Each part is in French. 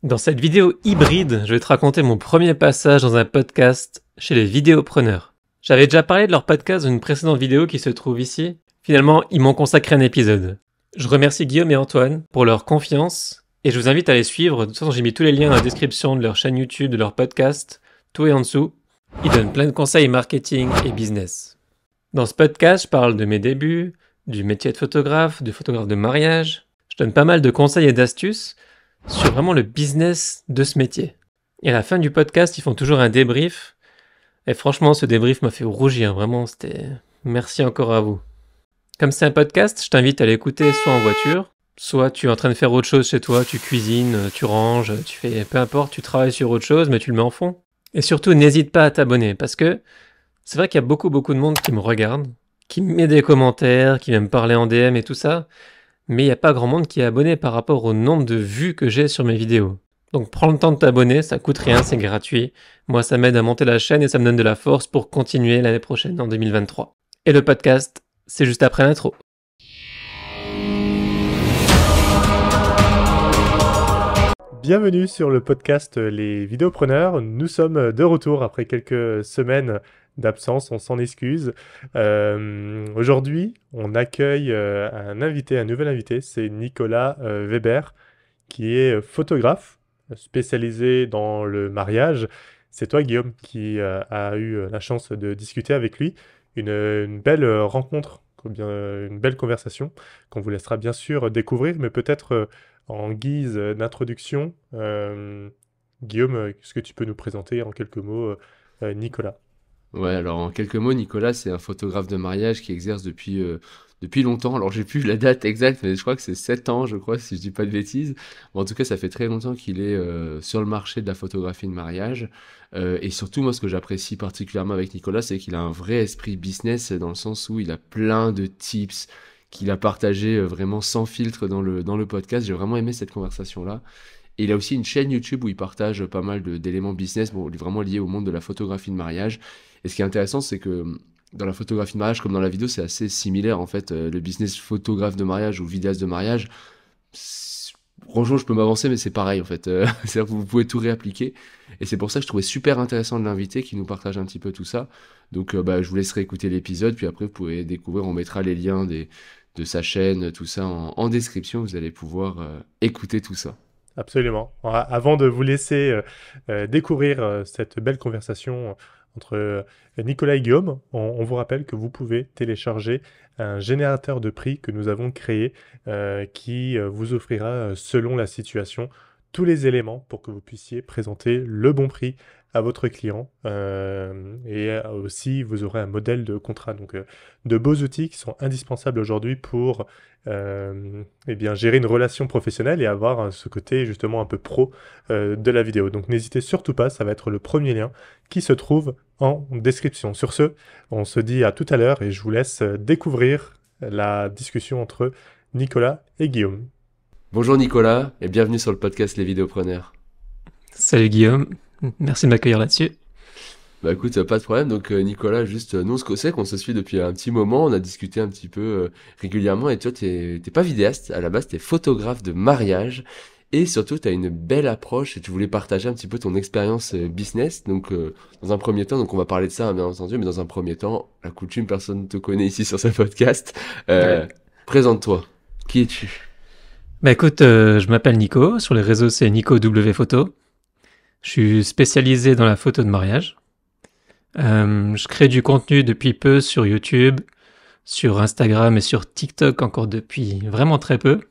Dans cette vidéo hybride, je vais te raconter mon premier passage dans un podcast chez les vidéopreneurs. J'avais déjà parlé de leur podcast dans une précédente vidéo qui se trouve ici. Finalement, ils m'ont consacré un épisode. Je remercie Guillaume et Antoine pour leur confiance et je vous invite à les suivre. De toute façon, j'ai mis tous les liens dans la description de leur chaîne YouTube, de leur podcast. Tout est en dessous. Ils donnent plein de conseils marketing et business. Dans ce podcast, je parle de mes débuts, du métier de photographe de mariage. Je donne pas mal de conseils et d'astuces sur vraiment le business de ce métier. Et à la fin du podcast, ils font toujours un débrief. Et franchement, ce débrief m'a fait rougir. Vraiment, c'était... Merci encore à vous. Comme c'est un podcast, je t'invite à l'écouter soit en voiture, soit tu es en train de faire autre chose chez toi, tu cuisines, tu ranges, tu fais... Peu importe, tu travailles sur autre chose, mais tu le mets en fond. Et surtout, n'hésite pas à t'abonner, parce que c'est vrai qu'il y a beaucoup de monde qui me regarde, qui me met des commentaires, qui vient me parler en DM et tout ça, mais il n'y a pas grand monde qui est abonné par rapport au nombre de vues que j'ai sur mes vidéos. Donc prends le temps de t'abonner, ça coûte rien, c'est gratuit. Moi, ça m'aide à monter la chaîne et ça me donne de la force pour continuer l'année prochaine, en 2023. Et le podcast, c'est juste après l'intro. Bienvenue sur le podcast Les Vidéopreneurs. Nous sommes de retour après quelques semaines d'absence, on s'en excuse. Aujourd'hui, on accueille un nouvel invité, c'est Nicolas Weber, qui est photographe spécialisé dans le mariage. C'est toi, Guillaume, qui a eu la chance de discuter avec lui. Une belle rencontre, une belle conversation qu'on vous laissera bien sûr découvrir, mais peut-être en guise d'introduction, Guillaume, est-ce que tu peux nous présenter en quelques mots Nicolas? Ouais, alors en quelques mots, Nicolas, c'est un photographe de mariage qui exerce depuis longtemps. Alors j'ai plus la date exacte, mais je crois que c'est 7 ans, je crois, si je dis pas de bêtises. Bon, en tout cas, ça fait très longtemps qu'il est sur le marché de la photographie de mariage. Et surtout, moi, ce que j'apprécie particulièrement avec Nicolas, c'est qu'il a un vrai esprit business dans le sens où il a plein de tips qu'il a partagé vraiment sans filtre dans le podcast. J'ai vraiment aimé cette conversation-là. Et il a aussi une chaîne YouTube où il partage pas mal d'éléments business, bon, vraiment liés au monde de la photographie de mariage. Et ce qui est intéressant, c'est que dans la photographie de mariage, comme dans la vidéo, c'est assez similaire en fait. Le business photographe de mariage ou vidéaste de mariage, franchement, je peux m'avancer, mais c'est pareil en fait. C'est-à-dire que vous pouvez tout réappliquer. Et c'est pour ça que je trouvais super intéressant de l'inviter, qui nous partage un petit peu tout ça. Donc je vous laisserai écouter l'épisode, puis après vous pourrez découvrir, on mettra les liens de sa chaîne, tout ça en description. Vous allez pouvoir écouter tout ça. Absolument. Avant de vous laisser découvrir cette belle conversation entre Nicolas et Guillaume, on vous rappelle que vous pouvez télécharger un générateur de prix que nous avons créé qui vous offrira, selon la situation, tous les éléments pour que vous puissiez présenter le bon prix à votre client. Et aussi, vous aurez un modèle de contrat. Donc, de beaux outils qui sont indispensables aujourd'hui pour gérer une relation professionnelle et avoir ce côté justement un peu pro de la vidéo. Donc n'hésitez surtout pas, ça va être le premier lien qui se trouve en description. Sur ce, on se dit à tout à l'heure et je vous laisse découvrir la discussion entre Nicolas et Guillaume. Bonjour Nicolas et bienvenue sur le podcast Les Vidéopreneurs. Salut Guillaume, merci de m'accueillir là-dessus. Bah écoute, pas de problème. Donc Nicolas, juste nous on se sait qu'on se suit depuis un petit moment, on a discuté un petit peu régulièrement et toi t'es pas vidéaste, à la base t'es photographe de mariage et surtout t'as une belle approche et tu voulais partager un petit peu ton expérience business. Donc dans un premier temps, donc on va parler de ça bien entendu, mais dans un premier temps, la coutume, personne ne te connaît ici sur ce podcast. Ouais. Présente-toi, qui es-tu? Bah écoute, je m'appelle Nico, sur les réseaux c'est Nico W Photo. Je suis spécialisé dans la photo de mariage. Je crée du contenu depuis peu sur YouTube, sur Instagram et sur TikTok encore depuis vraiment très peu.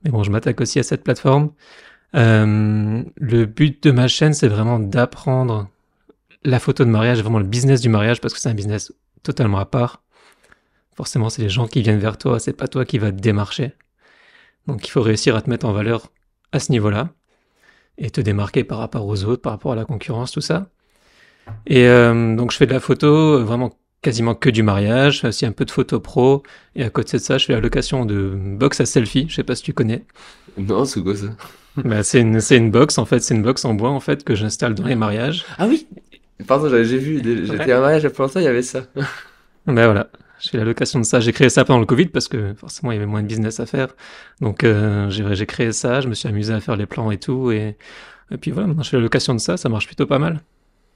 Mais bon, je m'attaque aussi à cette plateforme. Le but de ma chaîne, c'est vraiment d'apprendre la photo de mariage, vraiment le business du mariage, parce que c'est un business totalement à part. Forcément, c'est les gens qui viennent vers toi, c'est pas toi qui vas te démarcher. Donc il faut réussir à te mettre en valeur à ce niveau-là et te démarquer par rapport aux autres, par rapport à la concurrence, tout ça. Et donc je fais de la photo, vraiment quasiment que du mariage, aussi un peu de photo pro, et à côté de ça, je fais la location de box à selfie, je sais pas si tu connais. Non, c'est quoi ça? Bah, c'est une box en fait, c'est une box en bois en fait que j'installe dans les mariages. Ah oui! Pardon, j'ai vu, j'étais à un mariage il y a pas longtemps, il y avait ça. Ben voilà. Je fais la location de ça. J'ai créé ça pendant le Covid parce que forcément il y avait moins de business à faire. Donc j'ai créé ça, je me suis amusé à faire les plans et tout. Et puis voilà, maintenant je fais la location de ça marche plutôt pas mal.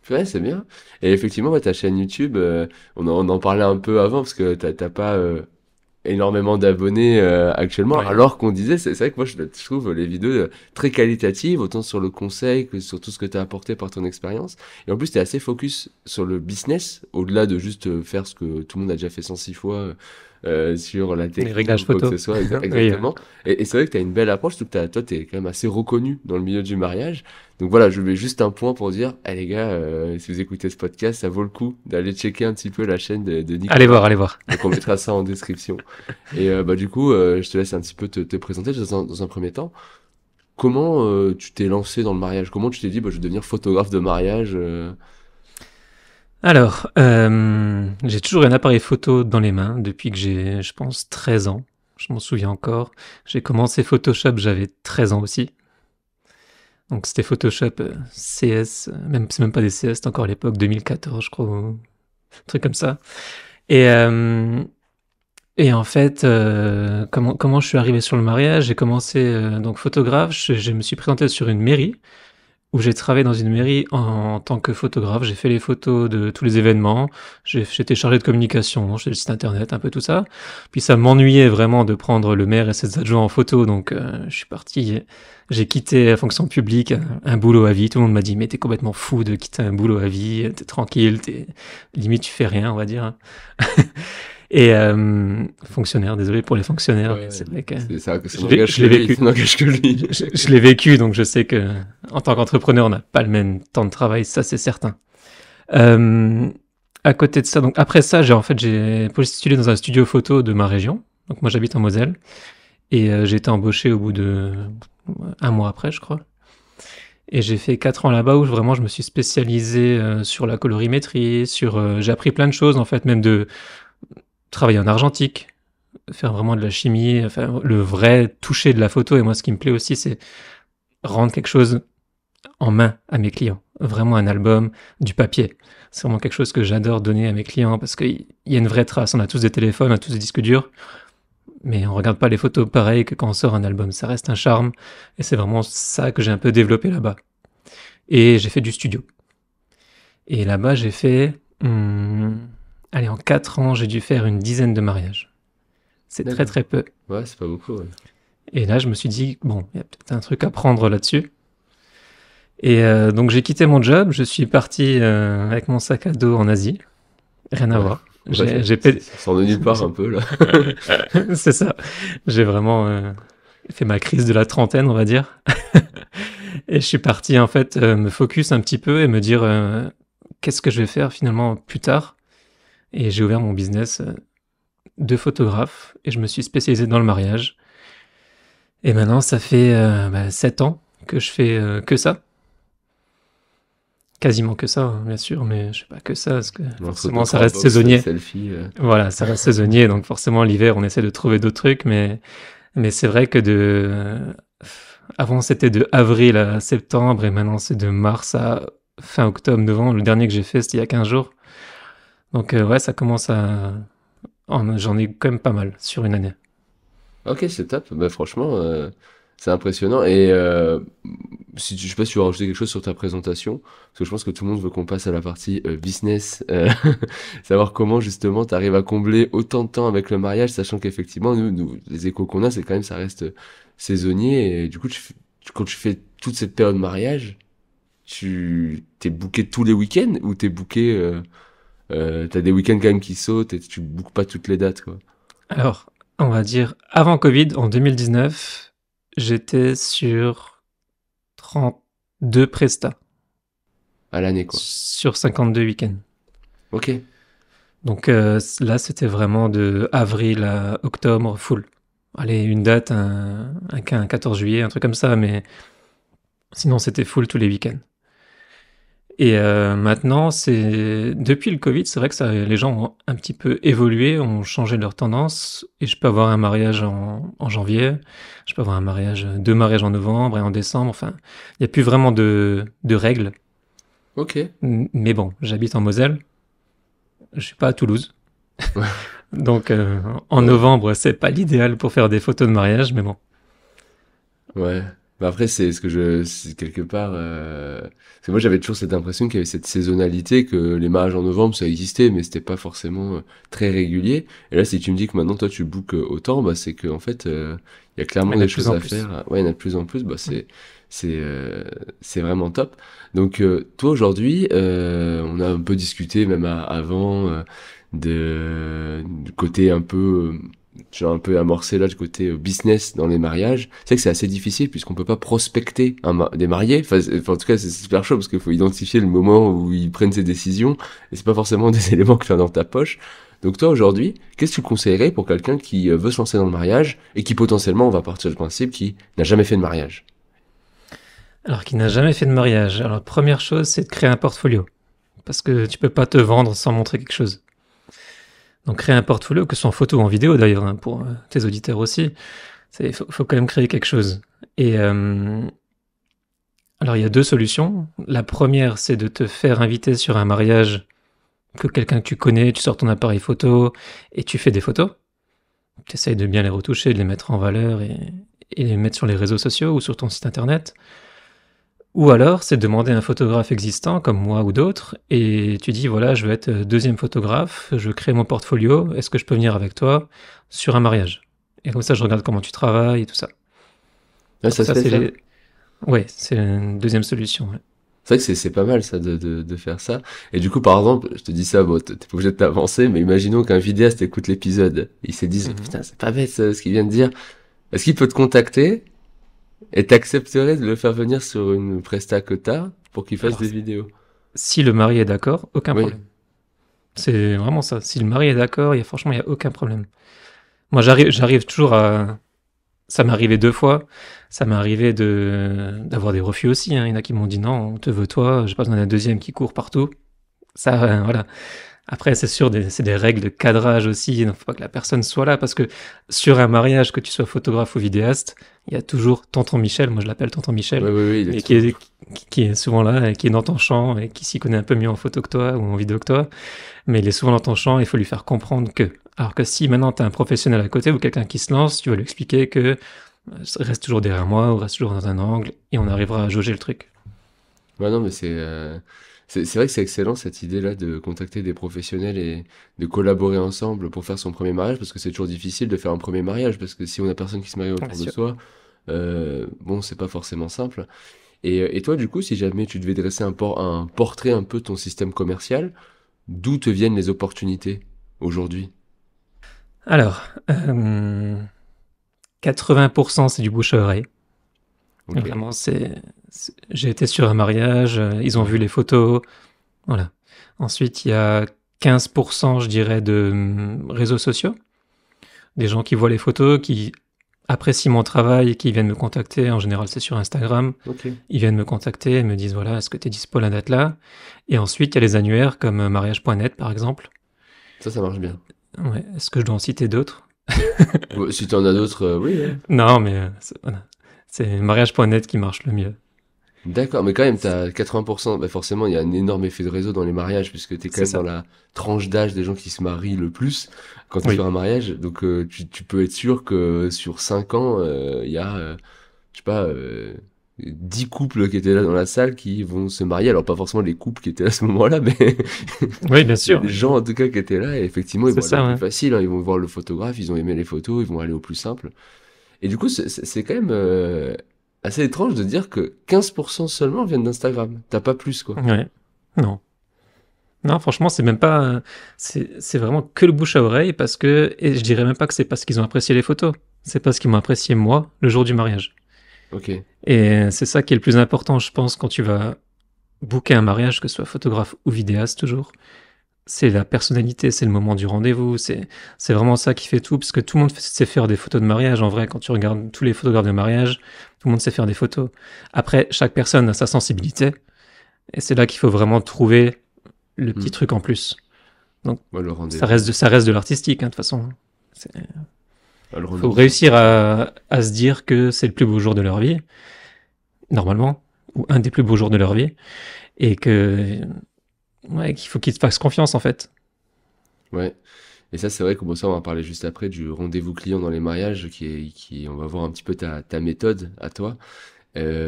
Ouais, c'est bien. Et effectivement, ouais, ta chaîne YouTube, on en parlait un peu avant parce que t'as pas énormément d'abonnés actuellement, Ouais. alors qu'on disait, c'est vrai que moi je trouve les vidéos très qualitatives, autant sur le conseil que sur tout ce que tu as apporté par ton expérience. Et en plus, tu es assez focus sur le business, au-delà de juste faire ce que tout le monde a déjà fait 106 fois sur la Les technique réglages ou quoi que photo. ce soit. Oui, Exactement. Et c'est vrai que tu as une belle approche, surtout que toi, tu es quand même assez reconnu dans le milieu du mariage. Donc voilà, je mets juste un point pour dire, les gars, si vous écoutez ce podcast, ça vaut le coup d'aller checker un petit peu la chaîne de allez Nicolas. voir, allez voir. Donc on mettra ça en description. Et du coup, je te laisse un petit peu te présenter dans un premier temps. Comment tu t'es lancé dans le mariage? Comment tu t'es dit, bah, je vais devenir photographe de mariage Alors, j'ai toujours un appareil photo dans les mains depuis que j'ai, je pense, 13 ans. Je m'en souviens encore. J'ai commencé Photoshop, j'avais 13 ans aussi. Donc c'était Photoshop CS, c'est même pas des CS, c'était encore à l'époque 2014, je crois, ou un truc comme ça. Et, euh, et en fait, comment je suis arrivé sur le mariage? J'ai commencé donc photographe, je me suis présenté sur une mairie où j'ai travaillé dans une mairie en tant que photographe. J'ai fait les photos de tous les événements. J'étais chargé de communication, j'ai le site internet, un peu tout ça. Puis ça m'ennuyait vraiment de prendre le maire et ses adjoints en photo, donc je suis parti. J'ai quitté la fonction publique, un boulot à vie. Tout le monde m'a dit, mais t'es complètement fou de quitter un boulot à vie, t'es tranquille, limite tu fais rien, on va dire. Et fonctionnaire, désolé pour les fonctionnaires, mais Ouais, c'est vrai que ça je je l'ai vécu. ça n'engage que lui. Je l'ai vécu, donc je sais que en tant qu'entrepreneur, on n'a pas le même temps de travail, ça c'est certain. Euh, à côté de ça, donc après ça, j'ai postulé dans un studio photo de ma région. Donc moi j'habite en Moselle et j'ai été embauché au bout de un mois après, je crois. Et j'ai fait 4 ans là-bas où vraiment je me suis spécialisé sur la colorimétrie, j'ai appris plein de choses en fait, même de travailler en argentique, faire vraiment de la chimie, enfin le vrai toucher de la photo. Et moi, ce qui me plaît aussi, c'est rendre quelque chose en main à mes clients. Vraiment un album, du papier. C'est vraiment quelque chose que j'adore donner à mes clients parce qu'il y a une vraie trace. On a tous des téléphones, on a tous des disques durs, mais on regarde pas les photos pareil que quand on sort un album. Ça reste un charme et c'est vraiment ça que j'ai un peu développé là-bas. Et j'ai fait du studio. Et là-bas, j'ai fait... allez, en 4 ans, j'ai dû faire une dizaine de mariages. C'est très D'accord. très peu. Ouais, c'est pas beaucoup. Ouais. Et là, je me suis dit, bon, il y a peut-être un truc à prendre là-dessus. Et donc, j'ai quitté mon job. Je suis parti avec mon sac à dos en Asie. Rien à Ouais. voir. Ouais, J'ai ça sort de nulle part un peu là. C'est ça. J'ai vraiment fait ma crise de la trentaine, on va dire. Et je suis parti, en fait, me focus un petit peu et me dire qu'est-ce que je vais faire finalement plus tard. Et j'ai ouvert mon business de photographe et je me suis spécialisé dans le mariage. Et maintenant, ça fait 7 ans que je fais que ça. Quasiment que ça, hein, bien sûr, mais je fais pas que ça, parce que Non, forcément, ça photographe, reste box, saisonnier. selfie. Voilà, ça reste saisonnier, donc forcément, l'hiver, on essaie de trouver d'autres trucs, mais c'est vrai que avant, c'était de avril à septembre, et maintenant, c'est de mars à fin octobre, novembre. Le dernier que j'ai fait, c'était il y a 15 jours. Donc, ouais, ça commence à... J'en ai quand même pas mal sur une année. Ok, c'est top. Bah, franchement, c'est impressionnant. Et si je sais pas si tu veux rajouter quelque chose sur ta présentation, parce que je pense que tout le monde veut qu'on passe à la partie business, savoir comment justement tu arrives à combler autant de temps avec le mariage, sachant qu'effectivement, les échos qu'on a, c'est quand même, ça reste saisonnier. Et du coup, quand tu fais toute cette période de mariage, tu t'es booké tous les week-ends ou t'es booké, t'as des week-ends quand même qui sautent et tu bookes pas toutes les dates, quoi. Alors, on va dire, avant Covid, en 2019, j'étais sur 32 prestats À l'année, quoi. sur 52 week-ends. Ok. Donc là, c'était vraiment de avril à octobre, full. Allez, une date, un 14 juillet, un truc comme ça, mais sinon, c'était full tous les week-ends. Et maintenant, depuis le Covid, c'est vrai que les gens ont un petit peu évolué, ont changé leur tendance. Et je peux avoir un mariage en janvier, je peux avoir deux mariages en novembre et en décembre. Enfin, il n'y a plus vraiment de règles. Ok. Mais bon, j'habite en Moselle, je suis pas à Toulouse. Donc, en novembre, c'est pas l'idéal pour faire des photos de mariage, mais bon. Ouais. Mais après, c'est quelque part. Parce que moi, j'avais toujours cette impression qu'il y avait cette saisonnalité, que les mariages en novembre, ça existait, mais c'était pas forcément très régulier. Et là, si tu me dis que maintenant, toi, tu bookes autant, bah, c'est qu'en fait, il y a clairement Il y en a des de plus choses en à plus. faire. Ouais, il y en a de plus en plus. Bah, c'est vraiment top. Donc, toi, aujourd'hui, on a un peu discuté, même avant, du côté un peu. J'ai un peu amorcé là du côté business dans les mariages. C'est vrai que c'est assez difficile puisqu'on peut pas prospecter des mariés. En tout cas, c'est super chaud parce qu'il faut identifier le moment où ils prennent ces décisions et c'est pas forcément des éléments que tu as dans ta poche. Donc toi aujourd'hui, qu'est-ce que tu conseillerais pour quelqu'un qui veut se lancer dans le mariage et qui potentiellement, on va partir du principe, qui n'a jamais fait de mariage? Alors, qui n'a jamais fait de mariage. Alors, première chose, c'est de créer un portfolio. Parce que tu peux pas te vendre sans montrer quelque chose. Donc, créer un portfolio, que ce soit en photo ou en vidéo d'ailleurs, hein, pour tes auditeurs aussi. Faut quand même créer quelque chose. Et alors, il y a deux solutions. La première, c'est de te faire inviter sur un mariage que quelqu'un que tu connais, tu sors ton appareil photo et tu fais des photos. Tu essayes de bien les retoucher, de les mettre en valeur et les mettre sur les réseaux sociaux ou sur ton site internet. Ou alors, c'est de demander à un photographe existant, comme moi ou d'autres, et tu dis, voilà, je veux être deuxième photographe, je crée mon portfolio, est-ce que je peux venir avec toi sur un mariage? Et comme ça, je regarde comment tu travailles et tout ça. Ouais, Donc ça se ça, fait c'est ça. les... Ouais, c'est une deuxième solution. Ouais. C'est vrai que c'est pas mal ça de faire ça. Et du coup, par exemple, je te dis ça, bon, t'es pas obligé de t'avancer, mais imaginons qu'un vidéaste écoute l'épisode. Ils se disent, Mhm. putain, c'est pas bête ce qu'il vient de dire. Est-ce qu'il peut te contacter et t'accepterais de le faire venir sur une presta que t'as pour qu'il fasse Alors, des vidéos? si le mari est d'accord, aucun Oui. problème. C'est vraiment ça. Si le mari est d'accord, franchement, il n'y a aucun problème. Moi, j'arrive toujours à... Ça m'est arrivé deux fois. Ça m'est arrivé d'avoir des refus aussi, hein. Il y en a qui m'ont dit non, on te veut toi, j'ai pas besoin d'un deuxième qui court partout. Ça, voilà. Après, c'est sûr, c'est des règles de cadrage aussi. Il ne faut pas que la personne soit là parce que sur un mariage, que tu sois photographe ou vidéaste, il y a toujours tonton Michel, moi je l'appelle tonton Oui, Michel, oui, oui, il est mais toujours. qui est souvent là et qui est dans ton champ et qui s'y connaît un peu mieux en photo que toi ou en vidéo que toi. Mais il est souvent dans ton champ, il faut lui faire comprendre que. Alors que si maintenant tu as un professionnel à côté ou quelqu'un qui se lance, tu vas lui expliquer que reste toujours derrière moi ou reste toujours dans un angle et on arrivera à jauger le truc. Ouais, non, mais c'est vrai que c'est excellent cette idée-là de contacter des professionnels et de collaborer ensemble pour faire son premier mariage, parce que c'est toujours difficile de faire un premier mariage, parce que si on a personne qui se marie Bien autour de sûr. soi, bon, c'est pas forcément simple. Et toi, du coup, si jamais tu devais dresser un portrait un peu de ton système commercial, d'où te viennent les opportunités aujourd'hui? Alors, 80% c'est du bouche à oreille. Ok. Vraiment, j'ai été sur un mariage, ils ont vu les photos, voilà. Ensuite, il y a 15%, je dirais, de réseaux sociaux. Des gens qui voient les photos, qui apprécient mon travail et qui viennent me contacter. En général, c'est sur Instagram. Ok. Ils viennent me contacter et me disent, voilà, est-ce que tu es dispo la date là? Et ensuite, il y a les annuaires comme mariage.net, par exemple. Ça marche bien. Ouais. Est-ce que je dois en citer d'autres? Ouais, si tu en as d'autres, oui, ouais. Non, mais voilà. C'est mariage.net qui marche le mieux. D'accord, mais quand même, t'as 80%, bah forcément, il y a un énorme effet de réseau dans les mariages, puisque t'es quand C'est même dans ça. la tranche d'âge des gens qui se marient le plus quand t'es sur Oui, un mariage. Donc, tu peux être sûr que sur 5 ans, il y a, je sais pas, 10 couples qui étaient là dans la salle qui vont se marier. Alors, pas forcément les couples qui étaient là à ce moment-là, mais oui, bien il y a sûr. des gens en tout cas qui étaient là, et effectivement, ils C'est vont aller au ça, plus ouais. facile, hein. Ils vont voir le photographe, ils ont aimé les photos, ils vont aller au plus simple. Et du coup, c'est quand même assez étrange de dire que 15% seulement viennent d'Instagram. T'as pas plus, quoi. Ouais. Non. Non, franchement, c'est même pas. C'est vraiment que le bouche à oreille parce que. Et je dirais même pas que c'est parce qu'ils ont apprécié les photos. C'est parce qu'ils m'ont apprécié moi le jour du mariage. Ok. Et c'est ça qui est le plus important, je pense, quand tu vas booker un mariage, que ce soit photographe ou vidéaste toujours. C'est la personnalité, c'est le moment du rendez-vous, c'est vraiment ça qui fait tout, parce que tout le monde sait faire des photos de mariage. En vrai, quand tu regardes tous les photographes de mariage, tout le monde sait faire des photos. Après, chaque personne a sa sensibilité, et c'est là qu'il faut vraiment trouver le petit Hmm. truc en plus. Donc, Ouais, le ça rendez-vous. reste ça reste de l'artistique, hein, de toute façon. Il Ah, le faut rendez-vous, c'est réussir important. à se dire que c'est le plus beau jour de leur vie, normalement, ou un des plus beaux jours de leur vie, et que ouais, qu'il faut qu'ils te fassent confiance en fait. Ouais. Et ça, c'est vrai que bon, ça, on va parler juste après du rendez-vous client dans les mariages, on va voir un petit peu ta méthode à toi.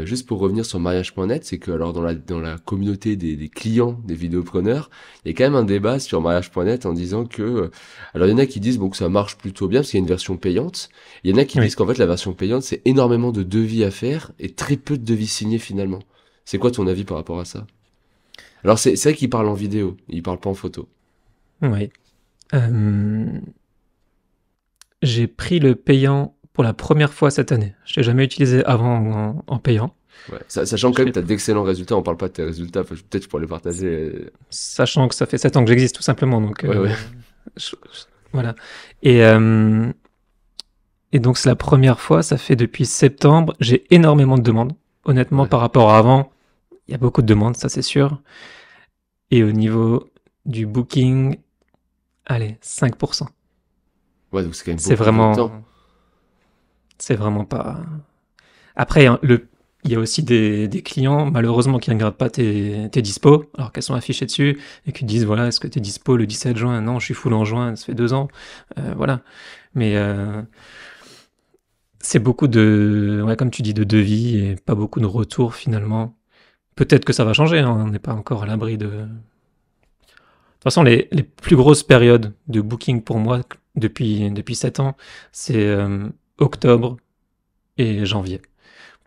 Juste pour revenir sur mariage.net, c'est que alors dans la communauté des clients des vidéopreneurs, il y a quand même un débat sur mariage.net en disant que alors il y en a qui disent bon que ça marche plutôt bien parce qu'il y a une version payante. Il y en a qui Oui. disent qu'en fait la version payante c'est énormément de devis à faire et très peu de devis signés finalement. C'est quoi ton avis par rapport à ça? Alors c'est vrai qu'il parle en vidéo, il parle pas en photo. Oui. Euh, J'ai pris le payant pour la première fois cette année. Je l'ai jamais utilisé avant en payant. Ouais. Sachant Je quand même l'ai- que t'as d'excellents résultats, on parle pas de tes résultats, enfin, peut-être je pourrais les partager. Sachant que ça fait 7 ans que j'existe tout simplement. Donc, Ouais, ouais. voilà. Et, euh, et donc c'est la première fois, ça fait depuis septembre. J'ai énormément de demandes. Honnêtement, Ouais. par rapport à avant, il y a beaucoup de demandes, ça c'est sûr. Et au niveau du booking, allez, 5%. Ouais, donc c'est quand même C'est beaucoup de votre temps. vraiment, c'est vraiment pas. Après, hein, il y a aussi des clients, malheureusement, qui ne regardent pas tes dispos, alors qu'elles sont affichées dessus, et qui te disent, voilà, est-ce que t'es dispo le 17 juin? Non, je suis full en juin, ça fait 2 ans. Voilà. Mais c'est beaucoup de, ouais, comme tu dis, de devis et pas beaucoup de retours finalement. Peut-être que ça va changer, hein, on n'est pas encore à l'abri de. De toute façon, les plus grosses périodes de booking pour moi depuis 7 ans, c'est octobre et janvier.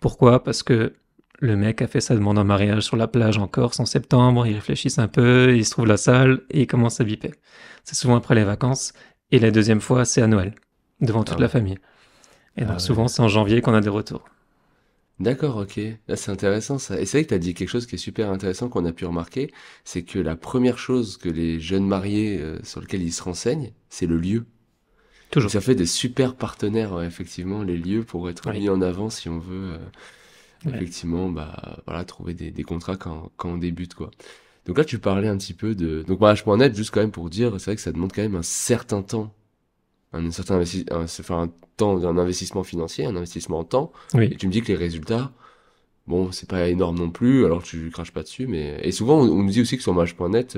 Pourquoi? Parce que le mec a fait sa demande en mariage sur la plage en Corse en septembre, ils réfléchissent un peu, il se trouve la salle et il commence à biper. C'est souvent après les vacances. Et la deuxième fois, c'est à Noël, devant Ah toute la ouais. famille. Et Ah donc ouais. souvent, c'est en janvier qu'on a des retours. D'accord, ok. Là, c'est intéressant ça. Et c'est vrai que tu as dit quelque chose qui est super intéressant qu'on a pu remarquer, c'est que la première chose que les jeunes mariés sur lequel ils se renseignent, c'est le lieu. Donc Toujours. ça fait des super partenaires, ouais, effectivement, les lieux pour être Oui. mis en avant si on veut Ouais. effectivement bah, voilà, trouver des contrats quand on débute, quoi. Donc là, tu parlais un petit peu de... Donc mariage.net, juste quand même pour dire, c'est vrai que ça demande quand même un certain temps, un certain enfin, un temps, un investissement financier, un investissement en temps. Et Oui. tu me dis que les résultats, bon, c'est pas énorme non plus, alors tu craches pas dessus, mais... Et souvent, on nous dit aussi que sur mariage.net,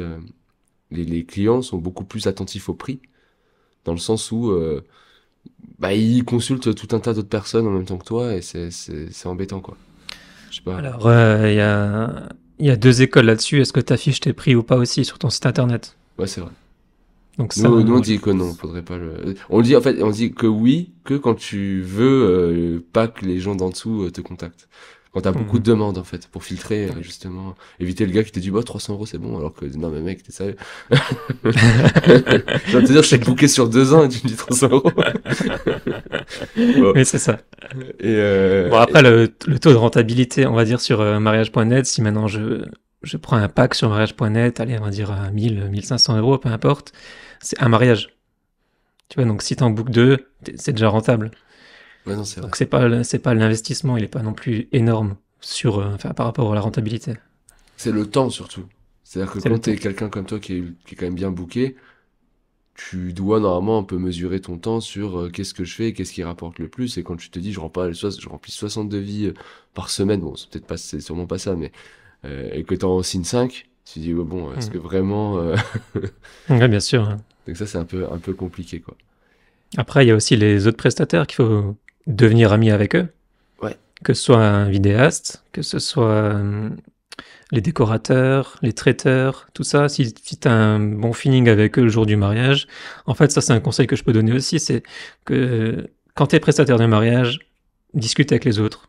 les clients sont beaucoup plus attentifs au prix, dans le sens où bah, ils consultent tout un tas d'autres personnes en même temps que toi, et c'est embêtant, quoi. Je sais pas. Alors, il y a deux écoles là-dessus. Est-ce que tu affiches tes prix ou pas aussi sur ton site internet? Ouais, c'est vrai. Donc ça, Nous, on ouais. dit que non, faudrait pas le... On le dit, en fait, on dit que oui, que quand tu veux pas que les gens d'en dessous te contactent. Quand t'as beaucoup de Mhm. demandes, en fait, pour filtrer, Ouais. justement. Éviter le gars qui te dit, bah, 300 € c'est bon, alors que, non, mais mec, t'es sérieux. Je vais te dire, je suis C'est clair. booké sur 2 ans et tu me dis 300 €. Bon. Oui, c'est ça. Et, Bon, après, le taux de rentabilité, on va dire, sur mariage.net, si maintenant je prends un pack sur mariage.net, allez, on va dire à 1000, 1500 €, peu importe, c'est un mariage. Tu vois, donc si t'en bookes deux, c'est déjà rentable. ouais, non, c'est vrai. Donc c'est pas l'investissement, il est pas non plus énorme enfin, par rapport à la rentabilité. C'est le temps, surtout. C'est-à-dire que C'est le quand t'es temps. quelqu'un comme toi qui est quand même bien booké, tu dois normalement un peu mesurer ton temps sur qu'est-ce que je fais, qu'est-ce qui rapporte le plus. Et quand tu te dis, je remplis 60 devis par semaine, bon, c'est sûrement pas ça, mais et que t'en signes 5, tu te dis, ouais, bon, est-ce que Mhm. vraiment. Ouais, bien sûr, hein. Donc ça, c'est un peu compliqué, quoi. Après, il y a aussi les autres prestataires qu'il faut devenir ami avec eux, Ouais. que ce soit un vidéaste, que ce soit les décorateurs, les traiteurs, tout ça. Si tu as un bon feeling avec eux le jour du mariage, en fait, ça c'est un conseil que je peux donner aussi, c'est que quand tu es prestataire de mariage, discute avec les autres.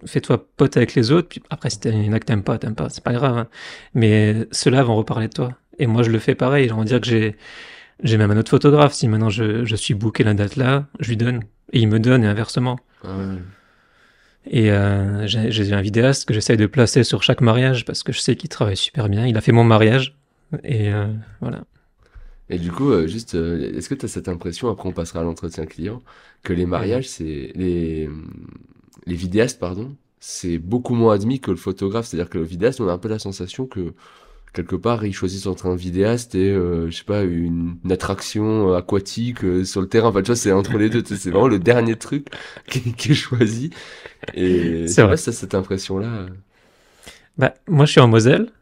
Fais-toi pote avec les autres, puis après, si il y en a que t'aimes pas, c'est pas grave, hein. Mais ceux-là vont reparler de toi. Et moi, je le fais pareil. On va dire que j'ai même un autre photographe. Si maintenant je suis booké la date là, je lui donne. Et il me donne, et inversement. Ah ouais. Et j'ai un vidéaste que j'essaye de placer sur chaque mariage parce que je sais qu'il travaille super bien. Il a fait mon mariage. Et voilà. Et du coup, juste, est-ce que tu as cette impression, après on passera à l'entretien client, que les Mhm. mariages, les vidéastes, pardon, c'est beaucoup moins admis que le photographe. C'est-à-dire que le vidéaste, on a un peu la sensation que quelque part, ils choisissent entre un vidéaste et, je sais pas, une attraction aquatique sur le terrain. Enfin, tu vois, c'est entre les deux. Tu sais, c'est vraiment le dernier truc qui est choisi. Et je C'est sais pas vrai. si t'as cette impression-là. Bah, moi, je suis en Moselle.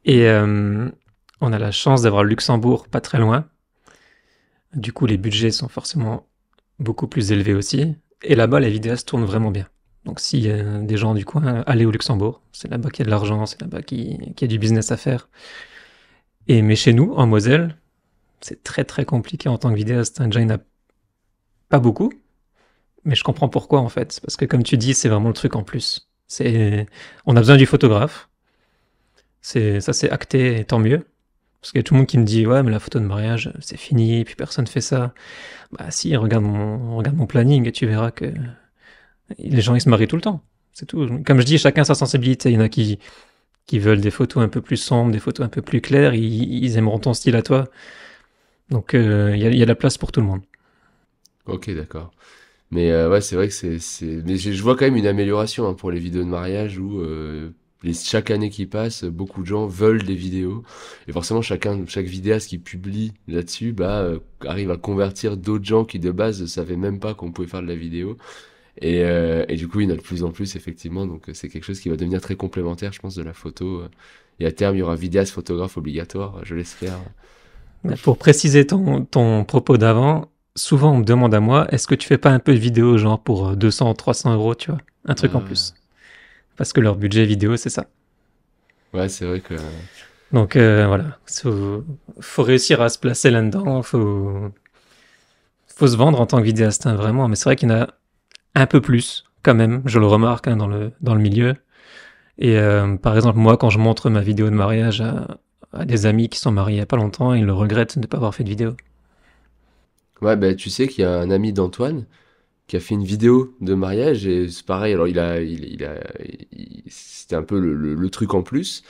Et on a la chance d'avoir le Luxembourg pas très loin. Du coup, les budgets sont forcément beaucoup plus élevés aussi. Et là-bas, les vidéastes tournent vraiment bien. Donc, s'il y a des gens du coin, allez au Luxembourg. C'est là-bas qu'il y a de l'argent, c'est là-bas qu'il y a du business à faire. Mais chez nous, en Moselle, c'est très très compliqué en tant que vidéaste. Déjà, il n'y en a pas beaucoup. Mais je comprends pourquoi en fait. Parce que comme tu dis, c'est vraiment le truc en plus. On a besoin du photographe. Ça, c'est acté, et tant mieux. Parce qu'il y a tout le monde qui me dit, ouais, mais la photo de mariage, c'est fini, puis personne fait ça. Bah si, regarde mon planning et tu verras que les gens, ils se marient tout le temps. C'est tout. Comme je dis, chacun sa sensibilité. Il y en a qui veulent des photos un peu plus sombres, des photos un peu plus claires. Ils aimeront ton style à toi. Donc, il y a de la place pour tout le monde. Ok, d'accord. Mais ouais, c'est vrai que Mais je vois quand même une amélioration hein, pour les vidéos de mariage où chaque année qui passe, beaucoup de gens veulent des vidéos. Et forcément, chaque vidéaste qui publie là-dessus arrive à convertir d'autres gens qui de base ne savaient même pas qu'on pouvait faire de la vidéo. Et du coup, il y en a de plus en plus, effectivement. Donc, c'est quelque chose qui va devenir très complémentaire, je pense, de la photo. Et à terme, il y aura vidéaste, photographe obligatoire, je l'espère. Pour préciser ton propos d'avant, souvent on me demande à moi, est-ce que tu fais pas un peu de vidéo, genre pour 200, 300 euros, tu vois, un truc en plus. Parce que leur budget vidéo, c'est ça. Ouais, c'est vrai que... Donc voilà, faut réussir à se placer là-dedans, faut se vendre en tant que vidéaste, hein, vraiment. Mais c'est vrai qu'il y en a un peu plus, quand même, je le remarque hein, dans le milieu. Et par exemple, moi, quand je montre ma vidéo de mariage à des amis qui sont mariés il n'y a pas longtemps, ils le regrettent de ne pas avoir fait de vidéo. Ouais, bah, tu sais qu'il y a un ami d'Antoine qui a fait une vidéo de mariage et c'est pareil. Alors, c'était un peu le truc en plus.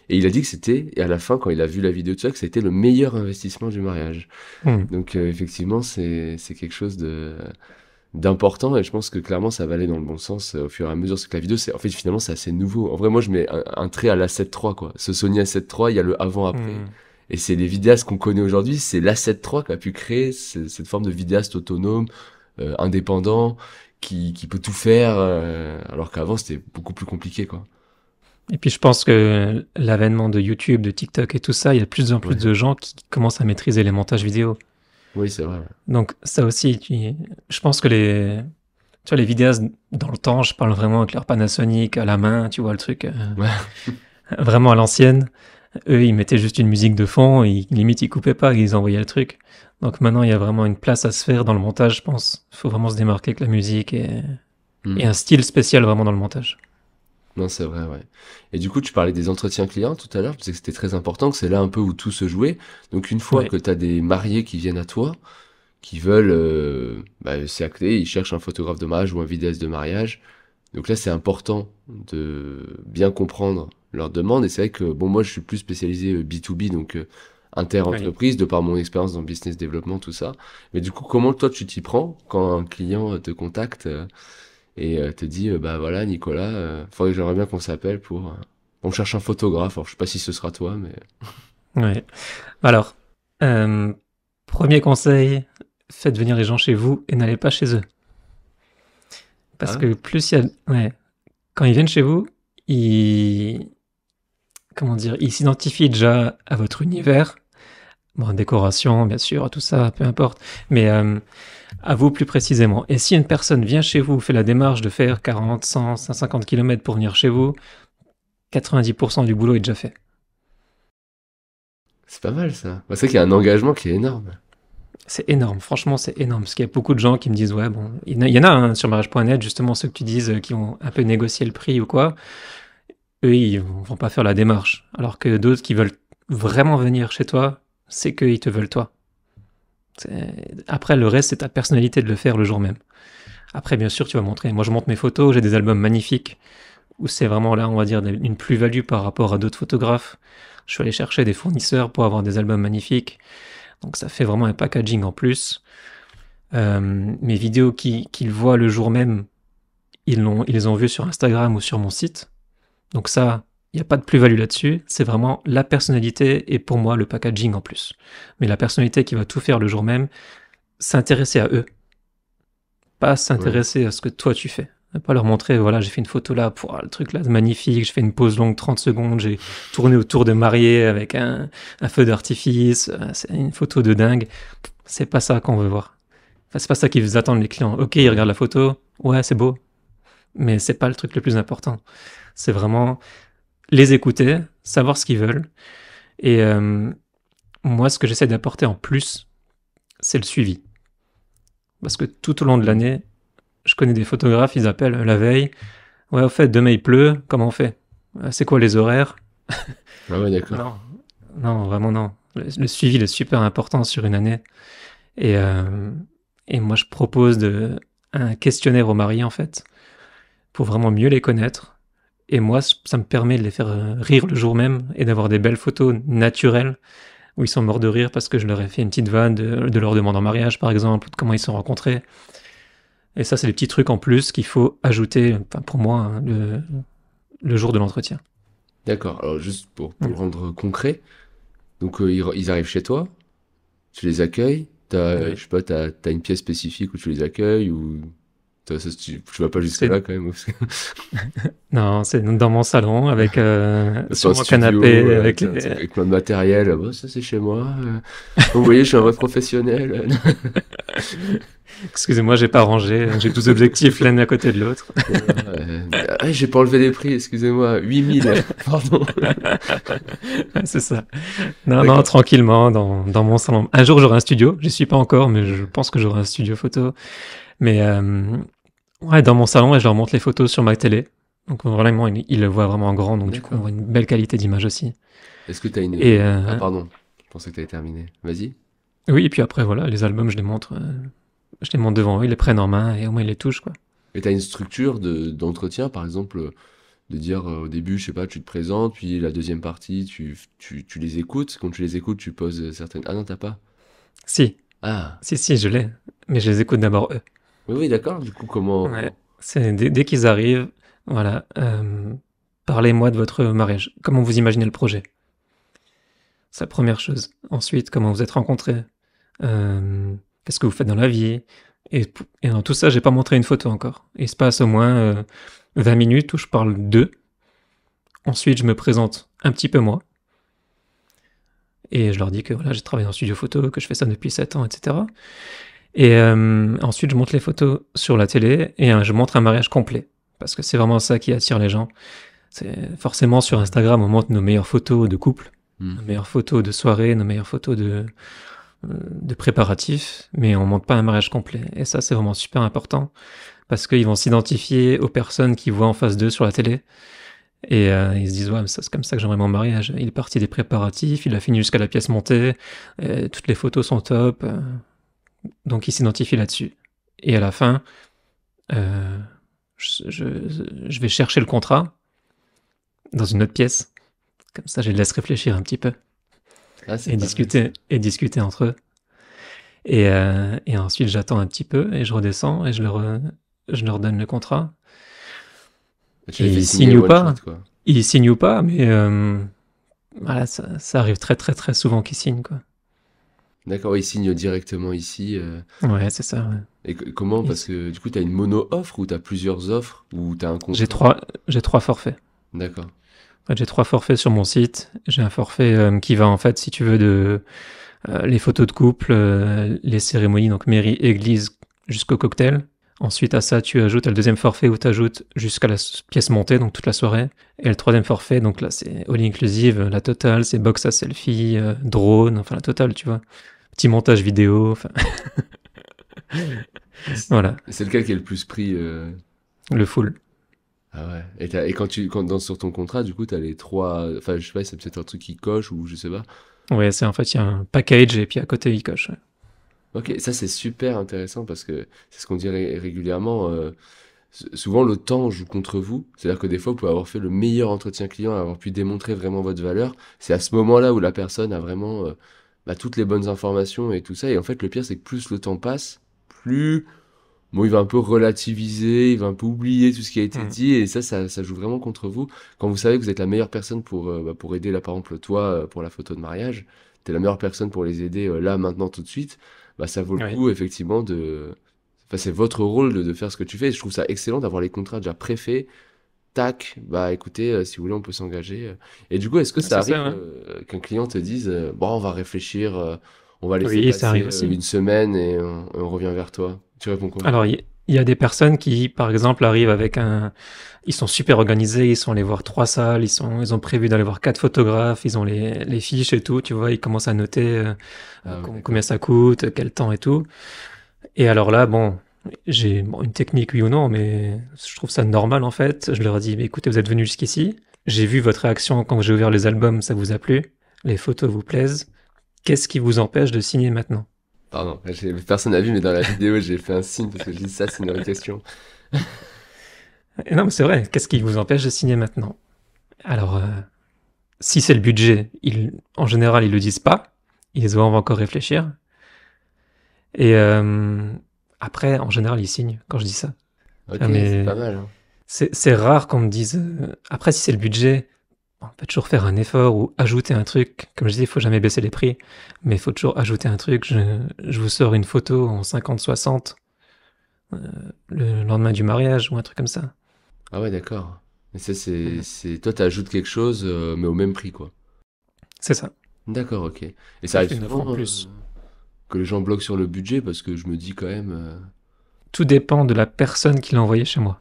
Et il a dit que et à la fin, quand il a vu la vidéo de ça, que c'était le meilleur investissement du mariage. Donc, effectivement, c'est quelque chose d'important et je pense que clairement ça va aller dans le bon sens au fur et à mesure. C'est que la vidéo, en fait, finalement, c'est assez nouveau. En vrai, moi, je mets un trait à l'A7 III, quoi. Ce Sony A7 III, il y a le avant-après. Et c'est les vidéastes qu'on connaît aujourd'hui, c'est l'A7 III qui a pu créer cette forme de vidéaste autonome, indépendant, qui peut tout faire, alors qu'avant c'était beaucoup plus compliqué, quoi. Et puis je pense que l'avènement de YouTube, de TikTok et tout ça, il y a de plus en plus de gens qui commencent à maîtriser les montages vidéo. Oui, c'est vrai. Ouais. Donc ça aussi, je pense que tu vois, les vidéastes dans le temps, je parle vraiment avec leur Panasonic à la main, tu vois le truc, vraiment à l'ancienne. Eux, ils mettaient juste une musique de fond, et limite ils coupaient pas, ils envoyaient le truc. Donc maintenant, il y a vraiment une place à se faire dans le montage, je pense. Il faut vraiment se démarquer avec la musique et un style spécial vraiment dans le montage. Non, c'est vrai, ouais. Et du coup, tu parlais des entretiens clients tout à l'heure, tu disais que c'était très important, que c'est là un peu où tout se jouait. Donc une fois que tu as des mariés qui viennent à toi, qui veulent c'est acté, ils cherchent un photographe de mariage ou un vidéaste de mariage. Donc là, c'est important de bien comprendre leurs demandes. Et c'est vrai que, bon, moi, je suis plus spécialisé B2B, donc inter-entreprise, de par mon expérience dans le business développement, tout ça. Mais du coup, comment toi, tu t'y prends quand un client te contacte et te dit, bah voilà, Nicolas, j'aimerais bien qu'on s'appelle on cherche un photographe. Alors, je sais pas si ce sera toi, mais... Ouais. Alors, premier conseil, faites venir les gens chez vous et n'allez pas chez eux. Parce que plus il y a... Quand ils viennent chez vous, ils s'identifient déjà à votre univers. Bon, décoration, bien sûr, tout ça, peu importe. Mais à vous plus précisément. Et si une personne vient chez vous, fait la démarche de faire 40, 100, 150 km pour venir chez vous, 90% du boulot est déjà fait. C'est pas mal, ça. C'est vrai qu'il y a un engagement qui est énorme. C'est énorme, franchement, c'est énorme. Parce qu'il y a beaucoup de gens qui me disent, ouais, bon, il y en a hein, sur mariage.net, justement, ceux que tu dises qui ont un peu négocié le prix ou quoi. Eux, ils vont pas faire la démarche. Alors que d'autres qui veulent vraiment venir chez toi, c'est qu'ils te veulent toi. Après, le reste, c'est ta personnalité de le faire le jour même. Après, bien sûr, tu vas montrer. Moi, je montre mes photos, j'ai des albums magnifiques où c'est vraiment là, on va dire, une plus-value par rapport à d'autres photographes. Je suis allé chercher des fournisseurs pour avoir des albums magnifiques. Donc, ça fait vraiment un packaging en plus. Mes vidéos qu'ils voient le jour même, ils les ont vues sur Instagram ou sur mon site. Donc ça, il n'y a pas de plus-value là-dessus. C'est vraiment la personnalité et pour moi, le packaging en plus. Mais la personnalité qui va tout faire le jour même, s'intéresser à eux. Pas s'intéresser à ce que toi tu fais. Pas leur montrer, voilà, j'ai fait une photo là, le truc là, magnifique, j'ai fait une pause longue 30 secondes, j'ai tourné autour de mariés avec un feu d'artifice, c'est une photo de dingue. C'est pas ça qu'on veut voir. Enfin, c'est pas ça qu'ils attendent les clients. Ok, ils regardent la photo, ouais, c'est beau, mais c'est pas le truc le plus important. C'est vraiment les écouter, savoir ce qu'ils veulent. Et moi, ce que j'essaie d'apporter en plus, c'est le suivi. Parce que tout au long de l'année, je connais des photographes, ils appellent la veille. Ouais, au fait, demain il pleut, comment on fait? C'est quoi les horaires? Ah ouais, d'accord. Non, non, vraiment non. Le suivi il est super important sur une année. Et, euh, et moi, je propose un questionnaire aux mariés, en fait, pour vraiment mieux les connaître. Et moi, ça me permet de les faire rire le jour même et d'avoir des belles photos naturelles où ils sont morts de rire parce que je leur ai fait une petite vanne de leur demande en mariage, par exemple, ou de comment ils se sont rencontrés. Et ça, c'est des petits trucs en plus qu'il faut ajouter, enfin, pour moi, hein, le jour de l'entretien. D'accord. Alors, juste pour le Mm. rendre concret, donc ils arrivent chez toi, tu les accueilles, je Oui. sais pas, t'as une pièce spécifique où tu les accueilles ou tu vas pas jusque C'est là quand même. Non, c'est dans mon salon avec C'est sur un mon studio, canapé avec avec plein de matériel. Ah bah, ça c'est chez moi. Vous voyez, je suis un vrai professionnel. Excusez-moi, j'ai pas rangé, j'ai 12 objectifs l'un à côté de l'autre. J'ai pas enlevé les prix, excusez-moi. 8000, pardon. Ouais, c'est ça. Non, non, D'accord. tranquillement dans mon salon. Un jour j'aurai un studio, j'y suis pas encore, mais je pense que j'aurai un studio photo. Mais ouais, dans mon salon, et je leur montre les photos sur ma télé. Donc vraiment, ils le voient vraiment en grand, donc du coup on D'accord. voit une belle qualité d'image aussi. Est-ce que t'as Et Ah pardon, je pensais que t'avais terminé. Vas-y. oui, et puis après voilà, les albums je les montre devant eux, ils les prennent en main et au moins ils les touchent quoi. Et t'as une structure d'entretien, par exemple, de dire au début, je sais pas, tu te présentes, puis la deuxième partie, tu les écoutes. Quand tu les écoutes, tu poses certaines... Ah non, t'as pas. Si, Ah, si, je l'ai, mais je les écoute d'abord eux. oui, oui, d'accord. Du coup, Ouais, comment... c'est dès qu'ils arrivent, voilà. Parlez-moi de votre mariage. Comment vous imaginez le projet? C'est la première chose. Ensuite, comment vous êtes rencontrés? Qu'est-ce que vous faites dans la vie? Et dans tout ça, j'ai pas montré une photo encore. Il se passe au moins 20 minutes où je parle d'eux. Ensuite, je me présente un petit peu moi. Et je leur dis que voilà, j'ai travaillé en studio photo, que je fais ça depuis 7 ans, etc. Et ensuite, je montre les photos sur la télé et je montre un mariage complet. Parce que c'est vraiment ça qui attire les gens. C'est forcément sur Instagram, on montre nos meilleures photos de couple, Hmm. nos meilleures photos de soirée, nos meilleures photos de préparatifs, mais on montre pas un mariage complet. Et ça, c'est vraiment super important parce qu'ils vont s'identifier aux personnes qu'ils voient en face d'eux sur la télé. Et ils se disent, ouais, mais ça, c'est comme ça que j'aimerais mon mariage. Il est parti des préparatifs, il a fini jusqu'à la pièce montée, toutes les photos sont top. Donc ils s'identifient là-dessus. Et à la fin, euh, je vais chercher le contrat dans une autre pièce. Comme ça, je les laisse réfléchir un petit peu Ah, c'est pas mal. et discuter entre eux. Et ensuite, j'attends un petit peu et je redescends et je leur donne le contrat. Tu Et les fais ils signer signent ou one shot, pas. quoi. Ils signent ou pas, mais voilà, ça arrive très très très souvent qu'ils signent, quoi. D'accord, ouais, ils signent directement ici. Ouais, c'est ça. Ouais. Et comment? Ils- Parce que du coup, t'as une mono-offre ou t'as plusieurs offres ou t'as un J'ai contrat? trois, j'ai trois forfaits. D'accord. En fait, j'ai trois forfaits sur mon site. J'ai un forfait qui va en fait, si tu veux, de les photos de couple, les cérémonies, donc mairie, église, jusqu'au cocktail. Ensuite, à ça, tu ajoutes le deuxième forfait où tu ajoutes jusqu'à la pièce montée, donc toute la soirée. Et le troisième forfait, donc là, c'est all inclusive, la totale, c'est box à selfie, drone, enfin la totale, tu vois. Petit montage vidéo, enfin, voilà, C'est lequel qui est le plus pris le full. Ah ouais. Et sur ton contrat, du coup, t'as les trois. Enfin, je sais pas, c'est peut-être un truc qui coche ou je sais pas. Ouais, c'est en fait, il y a un package et puis à côté, il coche. Ouais. Ok, ça c'est super intéressant parce que c'est ce qu'on dit régulièrement. Souvent, le temps joue contre vous. C'est-à-dire que des fois, vous pouvez avoir fait le meilleur entretien client, avoir pu démontrer vraiment votre valeur. C'est à ce moment-là où la personne a vraiment toutes les bonnes informations et tout ça. Et en fait, le pire, c'est que plus le temps passe, plus bon, il va un peu relativiser, il va un peu oublier tout ce qui a été Mm. dit. Et ça joue vraiment contre vous. Quand vous savez que vous êtes la meilleure personne pour aider, là, par exemple, toi, pour la photo de mariage, t'es la meilleure personne pour les aider là, maintenant, tout de suite, ça vaut le Oui. coup, effectivement, de. Enfin, c'est votre rôle de faire ce que tu fais. Et je trouve ça excellent d'avoir les contrats déjà préfaits. Tac, écoutez, si vous voulez, on peut s'engager. Et du coup, est-ce que ça C'est ça, arrive ouais. qu'un client te dise, bon, on va réfléchir, on va laisser Oui, ça passer arrive aussi. une semaine et on revient vers toi. Tu réponds quoi? Alors, il y a des personnes qui, par exemple, arrivent avec un... Ils sont super organisés, ils sont allés voir 3 salles, ils ont prévu d'aller voir 4 photographes, ils ont les fiches et tout, tu vois, ils commencent à noter Ah ouais, combien d'accord. ça coûte, quel temps et tout. Et alors là, bon, j'ai une technique, oui ou non, mais je trouve ça normal en fait. Je leur dis, mais écoutez, vous êtes venus jusqu'ici, j'ai vu votre réaction quand j'ai ouvert les albums, ça vous a plu, les photos vous plaisent, qu'est-ce qui vous empêche de signer maintenant? Pardon, personne n'a vu, mais dans la vidéo, j'ai fait un signe parce que je dis ça, c'est une vraie question. Et non, mais c'est vrai, qu'est-ce qui vous empêche de signer maintenant? Alors, si c'est le budget, en général, ils le disent pas, ils doivent encore réfléchir. Et après, en général, ils signent quand je dis ça. Ok, Ah, c'est pas mais mal, hein. c'est rare qu'on me dise. Après, si c'est le budget, on peut toujours faire un effort ou ajouter un truc. Comme je dis, il faut jamais baisser les prix, mais il faut toujours ajouter un truc. Je vous sors une photo en 50-60 euh, le lendemain du mariage ou un truc comme ça. Ah ouais, d'accord. Mais ça, Mhm. toi, t'ajoutes quelque chose, mais au même prix, quoi. C'est ça. D'accord, ok. Et ça Je arrive fais une offre en souvent plus. que les gens bloquent sur le budget parce que je me dis quand même. Tout dépend de la personne qui l'a envoyé chez moi.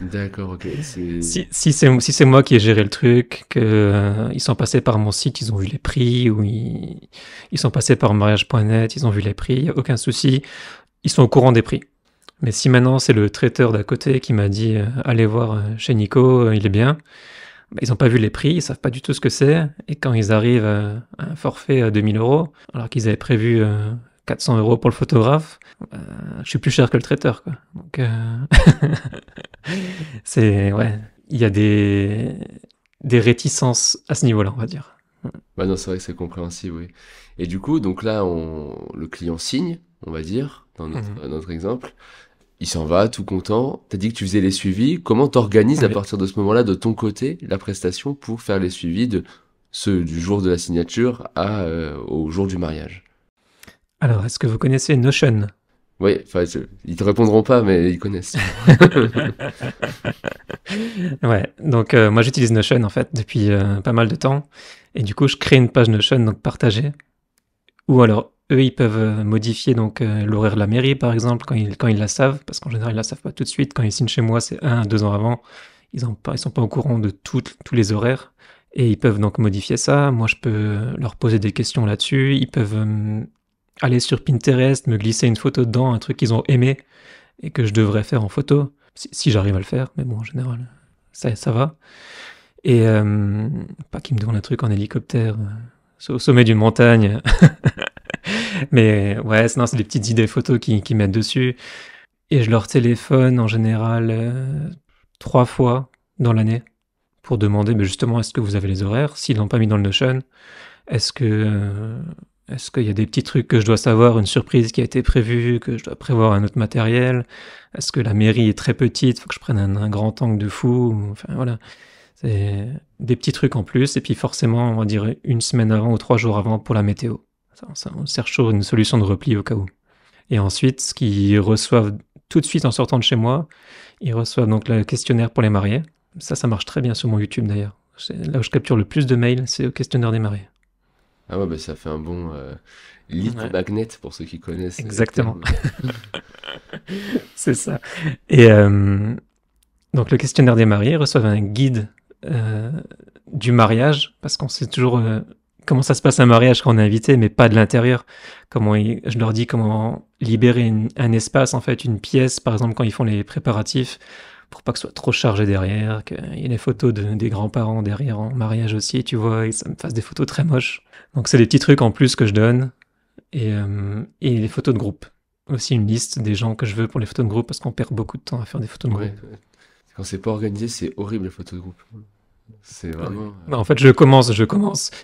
D'accord, ok. Si c'est moi qui ai géré le truc, que ils sont passés par mon site, ils ont vu les prix, ou ils sont passés par mariage.net, ils ont vu les prix, y a aucun souci, ils sont au courant des prix. Mais si maintenant c'est le traiteur d'à côté qui m'a dit allez voir chez Nico, il est bien, bah, ils n'ont pas vu les prix, ils savent pas du tout ce que c'est, et quand ils arrivent à un forfait à 2 000 euros, alors qu'ils avaient prévu 400 euros pour le photographe, je suis plus cher que le traiteur, quoi. Donc ouais, il y a des réticences à ce niveau-là, on va dire. Bah non, c'est vrai que c'est compréhensible, oui. Et du coup, donc là, le client signe, on va dire, dans Mhm. notre exemple. Il s'en va, tout content. T'as dit que tu faisais les suivis. Comment t'organises à Oui. partir de ce moment-là, de ton côté, la prestation pour faire les suivis du jour de la signature au jour du mariage? Alors, est-ce que vous connaissez Notion? Oui, enfin, ils te répondront pas, mais ils connaissent. Ouais, donc moi j'utilise Notion en fait depuis pas mal de temps. Et du coup, je crée une page Notion donc partagée. Ou alors, eux, ils peuvent modifier donc l'horaire de la mairie par exemple quand ils la savent, parce qu'en général, ils la savent pas tout de suite. Quand ils signent chez moi, c'est 1 à 2 ans avant. Ils sont pas au courant de tous les horaires. Et ils peuvent donc modifier ça. Moi, je peux leur poser des questions là-dessus. Ils peuvent aller sur Pinterest, me glisser une photo dedans, un truc qu'ils ont aimé et que je devrais faire en photo, si j'arrive à le faire, mais bon, en général, ça va. Et pas qu'ils me demandent un truc en hélicoptère au sommet d'une montagne, mais ouais, non, c'est des petites idées photos qui mettent dessus. Et je leur téléphone en général 3 fois dans l'année pour demander, mais justement, est-ce que vous avez les horaires? S'ils l'ont pas mis dans le Notion, est-ce que est-ce qu'il y a des petits trucs que je dois savoir, une surprise qui a été prévue, que je dois prévoir un autre matériel? Est-ce que la mairie est très petite, faut que je prenne un grand angle de fou? Enfin voilà, c'est des petits trucs en plus. Et puis forcément, on va dire 1 semaine avant ou 3 jours avant pour la météo. On cherche toujours une solution de repli au cas où. Et ensuite, ce qu'ils reçoivent tout de suite en sortant de chez moi, ils reçoivent donc le questionnaire pour les mariés. Ça marche très bien sur mon YouTube d'ailleurs. C'est là où je capture le plus de mails, c'est au questionnaire des mariés. Ah ouais, bah ça fait un bon lead Ouais, magnet pour ceux qui connaissent le exactement. terme. C'est ça. Et donc le questionnaire des mariés reçoivent un guide euh, du mariage, parce qu'on sait toujours comment ça se passe un mariage quand on est invité, mais pas de l'intérieur. Je leur dis comment libérer un espace, en fait, une pièce, par exemple quand ils font les préparatifs, pour pas que ce soit trop chargé derrière, qu'il y ait les photos des grands-parents derrière en mariage aussi, tu vois, et ça me fasse des photos très moches. Donc c'est des petits trucs en plus que je donne, et les photos de groupe. Aussi une liste des gens que je veux pour les photos de groupe, parce qu'on perd beaucoup de temps à faire des photos de Ouais, groupe. ouais. Quand c'est pas organisé, c'est horrible les photos de groupe. C'est Ouais. vraiment. Non, en fait, je commence.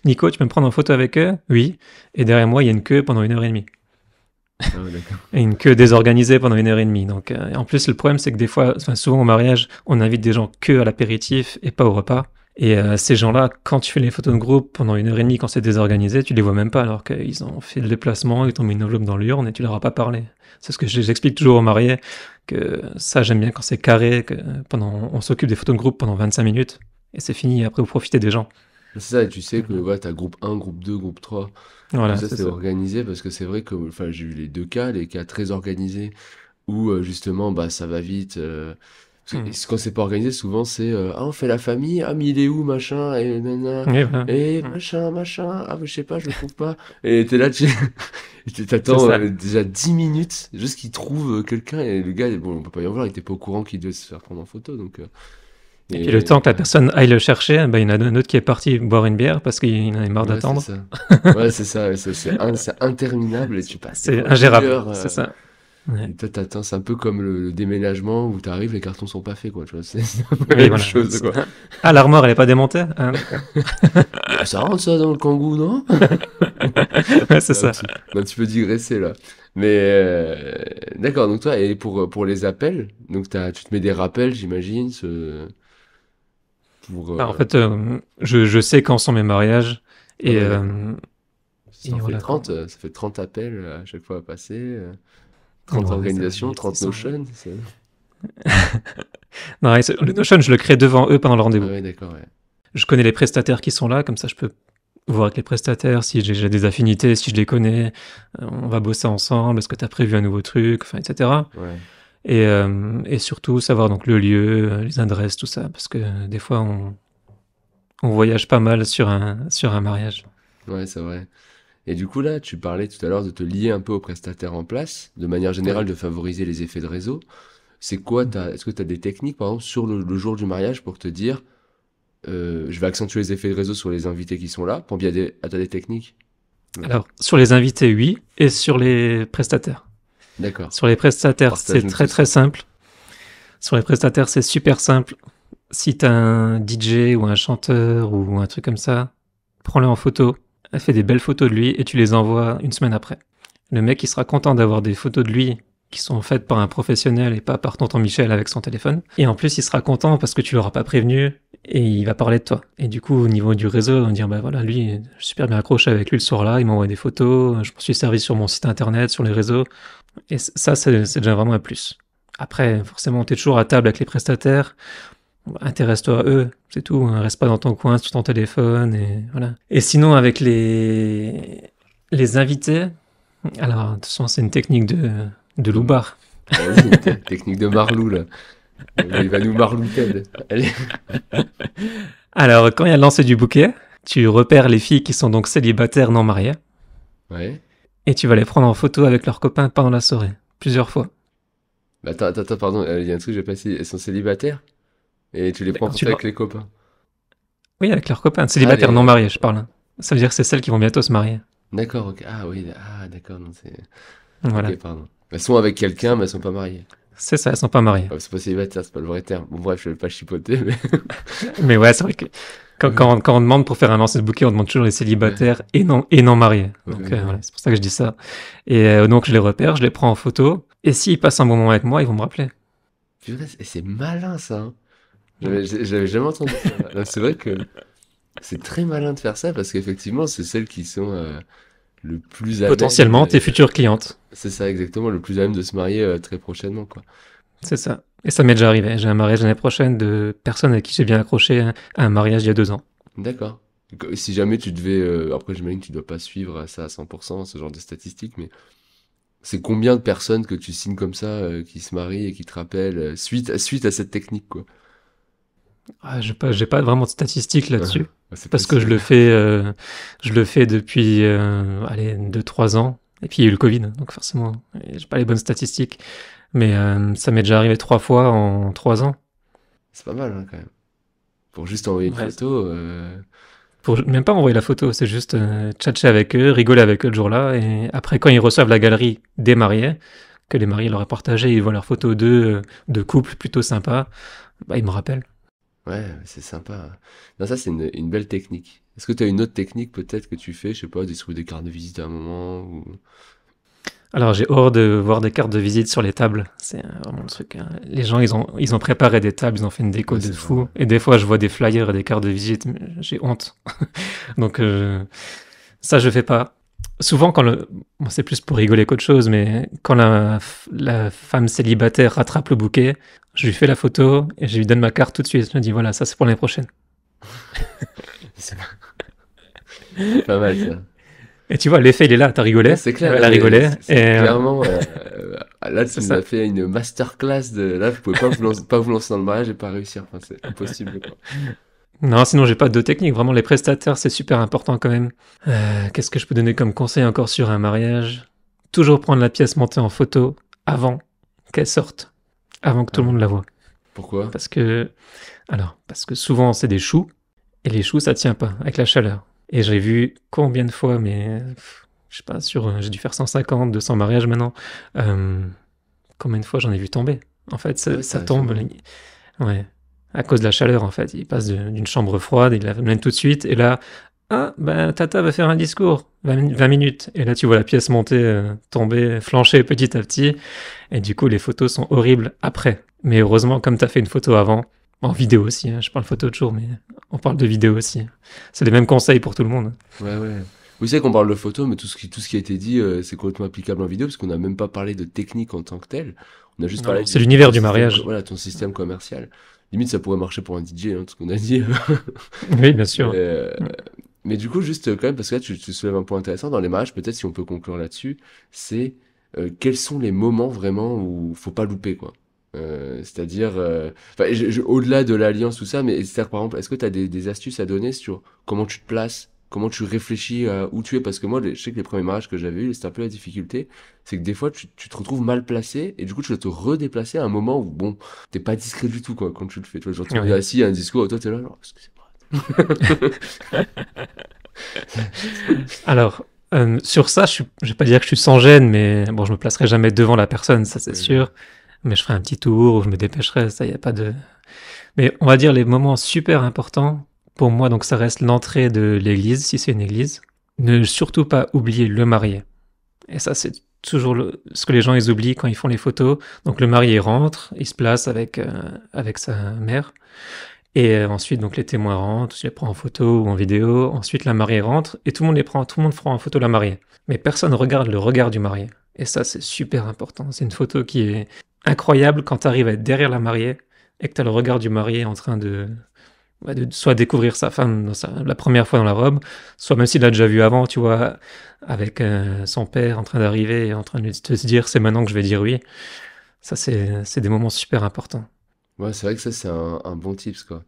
Nico, tu peux me prendre en photo avec eux? Oui. Et derrière moi, il y a une queue pendant 1 heure et demie. Ah ouais, d'accord. Et une queue désorganisée pendant 1 heure et demie. Donc, en plus, le problème, c'est que des fois, enfin, souvent au mariage, on invite des gens que à l'apéritif et pas au repas. Et ces gens-là, quand tu fais les photos de groupe pendant 1 heure et demie, quand c'est désorganisé, tu les vois même pas, alors qu'ils ont fait le déplacement, ils t'ont mis une enveloppe dans l'urne et tu leur as pas parlé. C'est ce que j'explique toujours aux mariés, que ça, j'aime bien quand c'est carré, que on s'occupe des photos de groupe pendant 25 minutes et c'est fini. Après, vous profitez des gens. C'est ça, et tu sais que ouais, t'as groupe 1, groupe 2, groupe 3. Tout Voilà, ça, c'est c'est ça. organisé parce que c'est vrai que enfin, j'ai eu les deux cas, les cas très organisés où justement bah, ça va vite. Parce que Mm. quand c'est pas organisé, souvent c'est ah, on fait la famille, ah, mais il est où, machin, et nana, Et voilà. et Mm. machin, ah, mais je sais pas, je le trouve pas. Et t'es là, C'est t'attends ça. déjà 10 minutes juste qu'il trouve quelqu'un, et le gars, bon, on peut pas y en vouloir, il était pas au courant qu'il devait se faire prendre en photo, donc. Et puis le temps que la Ouais. personne aille le chercher, bah, il y en a un autre qui est parti boire une bière parce qu'il en avait marre Ouais, c'est d'attendre. ça. Ouais, c'est ça. Ouais, c'est interminable et tu passes des C'est fois une ingérable, heure. c'est ça. Ouais. Et toi, t'attends. C'est un peu comme le déménagement où t'arrives, les cartons sont pas faits, quoi. Tu vois, c'est un peu la Oui, même voilà. chose, quoi. Ah, l'armoire, elle est pas démontée? Ah, d'accord. Bah, ça rentre ça dans le kangou, non? Ouais, c'est On a ça. on a un petit peu digressé là. Mais d'accord. Donc toi, et pour les appels, donc tu te mets des rappels, j'imagine, pour Bah, en fait, je sais quand sont mes mariages. ah Et, ouais, d'accord. Ça et en fait voilà, quand... 30, ça fait 30 appels à chaque fois à passer, 30 Ouais, organisations, 30 ils sont... Notion. Non, le Notion, je le crée devant eux pendant le Ah rendez-vous. ouais, d'accord, ouais. Je connais les prestataires qui sont là, comme ça je peux voir avec les prestataires si j'ai des affinités, si je les connais. On va bosser ensemble, est-ce que tu as prévu un nouveau truc, enfin, etc. Ouais, Et surtout savoir donc le lieu, les adresses, tout ça, parce que des fois on voyage pas mal sur un mariage. ouais, c'est vrai. Et du coup, là, tu parlais tout à l'heure de te lier un peu aux prestataires en place, de manière générale Oui. de favoriser les effets de réseau. C'est quoi, est-ce que tu as des techniques, par exemple, sur le jour du mariage pour te dire, je vais accentuer les effets de réseau sur les invités qui sont là? T'as des techniques? Ouais. Alors, sur les invités, oui, et sur les prestataires. D'accord. Sur les prestataires, c'est Partage-nous très tout très ça. simple. Sur les prestataires, c'est super simple. Si t'as un DJ ou un chanteur ou un truc comme ça, prends-le en photo, fais des belles photos de lui et tu les envoies une semaine après. Le mec, il sera content d'avoir des photos de lui qui sont faites par un professionnel et pas par tonton Michel avec son téléphone. Et en plus, il sera content parce que tu l'auras pas prévenu et il va parler de toi. Et du coup, au niveau du réseau, on va dire, bah voilà, lui, je suis super bien accroché avec lui le soir-là, il m'envoie des photos, je m'en suis servi sur mon site internet, sur les réseaux. Et ça, c'est déjà vraiment un plus. Après, forcément, t'es toujours à table avec les prestataires. Intéresse-toi à eux, c'est tout. Hein. Reste pas dans ton coin sur ton téléphone et voilà. Et sinon, avec les invités, alors, de toute façon, c'est une technique de De- loupard. Vas-y, technique de Marlou, là. Il va nous Marlou Ted. Allez. Alors, quand il y a le lancer du bouquet, tu repères les filles qui sont donc célibataires non mariées Ouais. et tu vas les prendre en photo avec leurs copains pendant la soirée, plusieurs fois. Mais attends, pardon, il y a un truc que j'ai pas dit. Elles sont célibataires? Et tu les prends en Quand tu photo leur... avec les copains? Oui, avec leurs copains, Ah, célibataires non mariés, je parle. Ça veut dire que c'est celles qui vont bientôt se marier. d'accord, ok. Ah oui, ah d'accord, non, c'est... Voilà. Ok, pardon. Elles sont avec quelqu'un, mais elles sont pas mariées. C'est ça, elles sont pas mariées. C'est pas célibataire, c'est pas le vrai terme. Bon, bref, je vais pas chipoter, mais... Mais ouais, c'est vrai que quand on demande pour faire un lancer de bouquet, on demande toujours les célibataires et non mariés. Donc Ouais. voilà, c'est pour ça que je dis ça. Et donc je les repère, je les prends en photo. Et s'ils passent un bon moment avec moi, ils vont me rappeler. Purée, c'est malin, ça, hein. J'avais jamais entendu ça. Non, c'est vrai que c'est très malin de faire ça, parce qu'effectivement, c'est celles qui sont le plus à même... Potentiellement tes futures clientes. c'est ça, exactement, le plus à même de se marier très prochainement, quoi. C'est ça. Et ça m'est déjà arrivé. J'ai un mariage l'année prochaine de personnes avec qui j'ai bien accroché à un mariage il y a 2 ans. D'accord. Si jamais tu devais... après, j'imagine que tu dois pas suivre ça à 100%, ce genre de statistiques, mais c'est combien de personnes que tu signes comme ça, qui se marient et qui te rappellent, suite à cette technique, quoi? Ah, j'ai pas vraiment de statistiques là-dessus. C'est Parce que possible. je le fais depuis, allez, 2-3 ans. Et puis il y a eu le Covid, donc forcément, j'ai pas les bonnes statistiques. Mais ça m'est déjà arrivé 3 fois en 3 ans. C'est pas mal, hein, quand même. Pour juste envoyer une Ouais. photo, Pour même pas envoyer la photo, c'est juste tchatcher avec eux, rigoler avec eux le jour-là. Et après, quand ils reçoivent la galerie des mariés, que les mariés leur aient partagé, ils voient leurs photos d'eux, de couple plutôt sympa, bah, ils me rappellent. ouais, c'est sympa. Non, ça, c'est une belle technique. Est-ce que tu as une autre technique, peut-être, que tu fais, je sais pas, distribuer des cartes de visite à un moment ou... Alors j'ai hors de voir des cartes de visite sur les tables. C'est vraiment le truc. Hein. Les gens, ils ont préparé des tables, ils ont fait une déco Ouais, de c'est fou. vrai. Et des fois, je vois des flyers et des cartes de visite, mais j'ai honte. Donc ça, je fais pas. Souvent, bon, c'est plus pour rigoler qu'autre chose, mais quand la femme célibataire rattrape le bouquet, je lui fais la photo et je lui donne ma carte tout de suite. Je lui dis voilà, ça c'est pour l'année prochaine. C'est Pas mal ça. Et tu vois, l'effet, il est là. T'as rigolé. Ouais, c'est clair, Elle a rigolé. c'est clairement. Là, tu c'est nous ça. as fait une masterclass de. Là, vous pouvez pas vous lancer dans le mariage et pas réussir. Enfin, c'est impossible, quoi. Non, sinon, j'ai pas de technique. Vraiment, les prestataires, c'est super important quand même. Qu'est-ce que je peux donner comme conseil encore sur un mariage? Toujours prendre la pièce montée en photo avant qu'elle sorte, avant que tout le Ah, monde la voie. pourquoi? Parce que souvent, c'est des choux, et les choux, ça tient pas avec la chaleur. Et j'ai vu combien de fois, mais je sais pas, j'ai dû faire 150, 200 mariages maintenant. Euh, Combien de fois j'en ai vu tomber? En fait, Ah ouais, ça ça tombe, arrive. ouais, à cause de la chaleur, en fait. Il passe d'une chambre froide, il la mène tout de suite, et là, ah, ben, Tata va faire un discours, 20 minutes. Et là, tu vois la pièce monter, tomber, flancher petit à petit, et du coup, les photos sont horribles après. Mais heureusement, comme tu as fait une photo avant, en vidéo aussi, hein, je parle photo toujours, mais on parle de vidéo aussi. C'est les mêmes conseils pour tout le monde. Ouais, ouais. Vous savez qu'on parle de photo, mais tout ce qui a été dit, c'est complètement applicable en vidéo, parce qu'on n'a même pas parlé de technique en tant que telle. On a juste Non, parlé non, c'est de l'univers ton du système, mariage. voilà, ton système commercial. Limite, ça pourrait marcher pour un DJ, hein, tout ce qu'on a dit. Oui, bien Mais, sûr. mais du coup, juste quand même, parce que là, tu soulèves un point intéressant dans les mariages, peut-être si on peut conclure là-dessus, c'est quels sont les moments vraiment où faut pas louper, quoi. C'est-à-dire, enfin, au-delà de l'alliance, tout ça, mais c'est-à-dire, par exemple, est-ce que tu as des astuces à donner sur comment tu te places, comment tu réfléchis à où tu es? Parce que moi, je sais que les premiers mariages que j'avais eu, c'était un peu la difficulté, c'est que des fois, tu te retrouves mal placé, et du coup, tu dois te redéplacer à un moment où, bon, t'es pas discret du tout, quoi, quand tu le fais. Tu vois, genre, tu es Ouais. assis à un discours, et toi, t'es là, genre, excusez-moi. Alors, sur ça, je vais pas dire que je suis sans gêne, mais bon, je me placerai jamais devant la personne, ça c'est Ouais, ouais. sûr. Mais je ferai un petit tour ou je me dépêcherai, ça y a pas de. Mais on va dire les moments super importants pour moi, donc ça reste l'entrée de l'église, si c'est une église. Ne surtout pas oublier le marié. Et ça, c'est toujours ce que les gens ils oublient quand ils font les photos. Donc le marié rentre, il se place avec sa mère. Et ensuite, donc les témoins rentrent, je les prends en photo ou en vidéo. Ensuite, la mariée rentre et tout le monde les prend, tout le monde prend en photo la mariée. Mais personne regarde le regard du marié. Et ça, c'est super important. C'est une photo qui est incroyable quand tu arrives à être derrière la mariée et que tu as le regard du marié en train de soit découvrir sa femme la première fois dans la robe, soit même s'il l'a déjà vu avant, tu vois, avec son père en train d'arriver et en train de se dire c'est maintenant que je vais dire oui. Ça, c'est des moments super importants. Ouais, c'est vrai que ça, c'est un bon tips, quoi.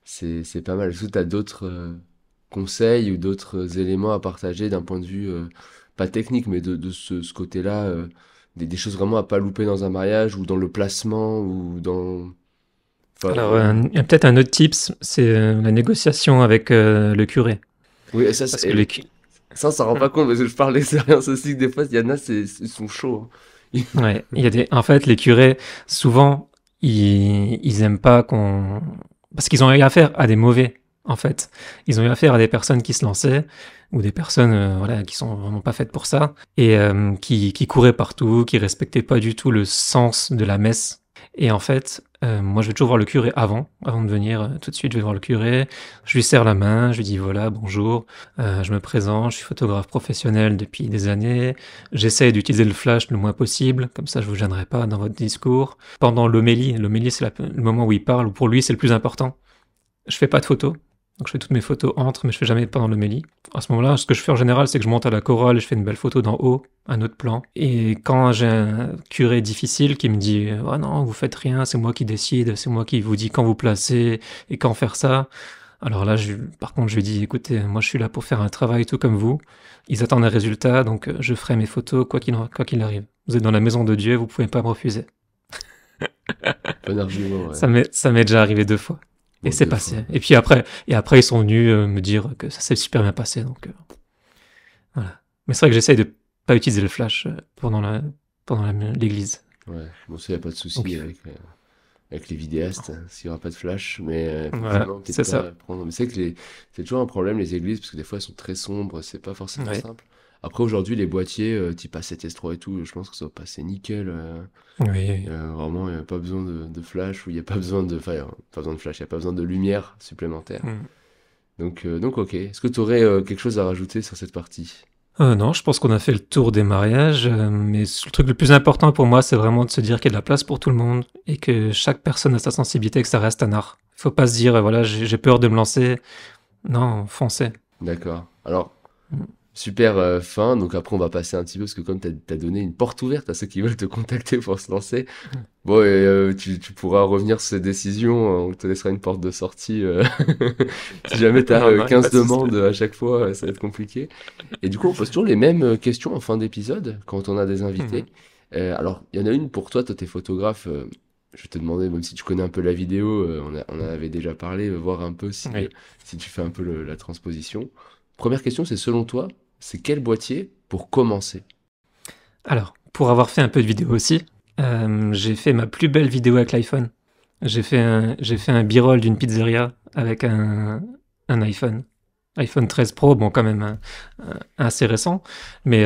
C'est pas mal. Est-ce que tu as d'autres conseils ou d'autres éléments à partager d'un point de vue, pas technique, mais de ce côté-là, des choses vraiment à pas louper dans un mariage ou dans le placement ou dans... Enfin, Alors, il y a peut-être un autre tips, c'est la négociation avec le curé. oui, ça, Parce que les ça, on s'en rend pas compte, parce que je parle d'expérience aussi, que des fois, il y en a, ils sont chauds, hein. ouais, il y a en fait, les curés, souvent, ils aiment pas qu'on... Parce qu'ils ont eu affaire à des mauvais, en fait. Ils ont eu affaire à des personnes qui se lançaient, ou des personnes voilà, qui sont vraiment pas faites pour ça, et qui couraient partout, qui respectaient pas du tout le sens de la messe. Et en fait, moi, je vais toujours voir le curé avant de venir. Tout de suite, je vais voir le curé. Je lui serre la main, je lui dis voilà, bonjour. Je me présente, je suis photographe professionnel depuis des années. J'essaie d'utiliser le flash le moins possible, comme ça, je vous gênerai pas dans votre discours. Pendant l'homélie, c'est le moment où il parle, où pour lui, c'est le plus important. Je fais pas de photos. Donc je fais toutes mes photos entre, mais je fais jamais pendant l'homélie. À ce moment-là, ce que je fais en général, c'est que je monte à la chorale et je fais une belle photo d'en haut, un autre plan. Et quand j'ai un curé difficile qui me dit ah non, vous faites rien, c'est moi qui décide, c'est moi qui vous dis quand vous placer et quand faire ça. Alors là, par contre, je lui dis écoutez, moi je suis là pour faire un travail tout comme vous. Ils attendent un résultat, donc je ferai mes photos quoi qu'il arrive. Vous êtes dans la maison de Dieu, vous pouvez pas me refuser. Bon argument, ouais. Ça m'est déjà arrivé 2 fois. Et Bon, c'est deux fois. passé. Et puis après ils sont venus me dire que ça s'est super bien passé. Donc voilà. Mais c'est vrai que j'essaye de pas utiliser le flash pendant l'église. Ouais, bon, ça, y a pas de Donc souci avec les vidéastes, hein, s'il y aura pas de flash, mais voilà, effectivement, peut-être c'est pas ça. prendre. Mais c'est toujours un problème, les églises, parce que des fois, elles sont très sombres, c'est pas forcément Ouais. simple. Après, aujourd'hui, les boîtiers, type A7S3 et tout, je pense que ça va passer nickel. Oui, oui. Vraiment, il n'y a pas besoin de flash, ou il n'y a pas besoin de. Enfin, pas besoin de flash, il n'y a pas besoin de lumière supplémentaire. Mm. Donc ok. Est-ce que tu aurais quelque chose à rajouter sur cette partie? Non, je pense qu'on a fait le tour des mariages, mais le truc le plus important pour moi, c'est vraiment de se dire qu'il y a de la place pour tout le monde et que chaque personne a sa sensibilité, que ça reste un art. Il faut pas se dire, voilà, j'ai peur de me lancer. Non, foncez. D'accord. Alors, Mm. super fin. Donc après, on va passer un petit peu, parce que comme tu as donné une porte ouverte à ceux qui veulent te contacter pour se lancer, bon, et, tu pourras revenir sur ces décisions. On te laissera une porte de sortie. Si jamais tu Non, as non, y a pas 15 de souci. demandes à chaque fois, ça va être compliqué. Et du coup, on pose toujours les mêmes questions en fin d'épisode quand on a des invités. Mhm. Alors, il y en a une pour toi, t'es photographe. Je vais te demander, même si tu connais un peu la vidéo, on en avait déjà parlé, voir un peu Oui. si tu fais un peu la transposition. Première question, c'est selon toi, c'est quel boîtier pour commencer? Alors, pour avoir fait un peu de vidéo aussi, j'ai fait ma plus belle vidéo avec l'iPhone. J'ai fait un b-roll d'une pizzeria avec un iPhone 13 Pro, bon quand même assez récent, mais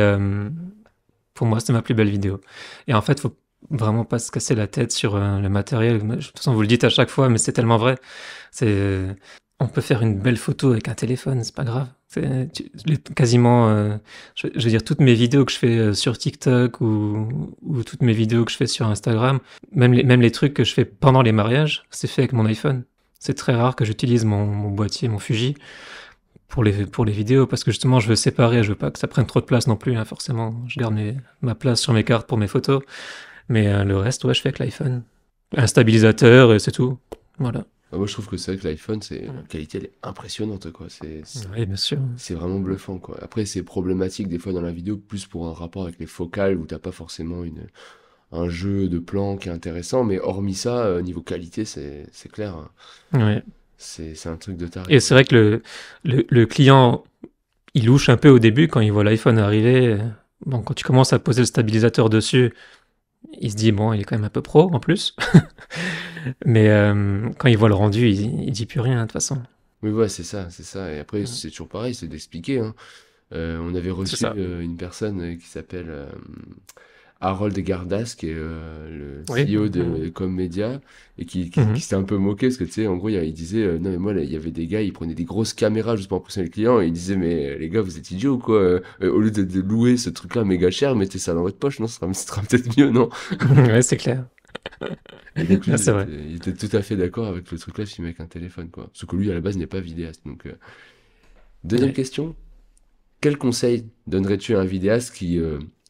pour moi c'était ma plus belle vidéo. Et en fait, faut vraiment pas se casser la tête sur le matériel. De toute façon, vous le dites à chaque fois, mais c'est tellement vrai. C'est, on peut faire une belle photo avec un téléphone, c'est pas grave. Quasiment, je veux dire, toutes mes vidéos que je fais sur TikTok ou toutes mes vidéos que je fais sur Instagram, même les trucs que je fais pendant les mariages, c'est fait avec mon iPhone. C'est très rare que j'utilise mon boîtier, mon Fuji, pour les vidéos, parce que justement, je veux séparer, je veux pas que ça prenne trop de place non plus, hein, forcément. Je garde ma place sur mes cartes pour mes photos, mais le reste, ouais, je fais avec l'iPhone. Un stabilisateur, et c'est tout. Voilà. Ah, moi, je trouve que c'est vrai que l'iPhone, la qualité, elle est impressionnante, quoi. Oui, bien sûr. C'est vraiment bluffant, quoi. Après, c'est problématique des fois dans la vidéo, plus pour un rapport avec les focales où t'as pas forcément un jeu de plan qui est intéressant, mais hormis ça, niveau qualité, c'est clair, hein. Ouais. C'est un truc de taré, Et quoi. c'est vrai que le client, il louche un peu au début quand il voit l'iPhone arriver. Bon, quand tu commences à poser le stabilisateur dessus, il se dit, bon, il est quand même un peu pro en plus. Mais quand il voit le rendu, il dit plus rien de toute façon. Oui, ouais, c'est ça, c'est ça. Et après, c'est toujours pareil, c'est d'expliquer, hein. On avait C'est reçu ça. une personne qui s'appelle Harold Gardas, qui est le Oui. CEO de Commedia, et qui Mhm. s'était un peu moqué, parce que tu sais, en gros, il disait, non mais moi, là, il y avait des gars, ils prenaient des grosses caméras juste pour impressionner le client, et ils disaient, mais les gars, vous êtes idiots ou quoi? Au lieu de louer ce truc-là méga cher, mettez ça dans votre poche, non? Ce sera peut-être mieux, non? Ouais, c'est clair. Et donc lui, Ah, c'est vrai. il était tout à fait d'accord avec le truc-là, filmé avec un téléphone, quoi. Sauf que lui, à la base, n'est pas vidéaste, donc... Deuxième Ouais. question. Quel conseil donnerais-tu à un vidéaste qui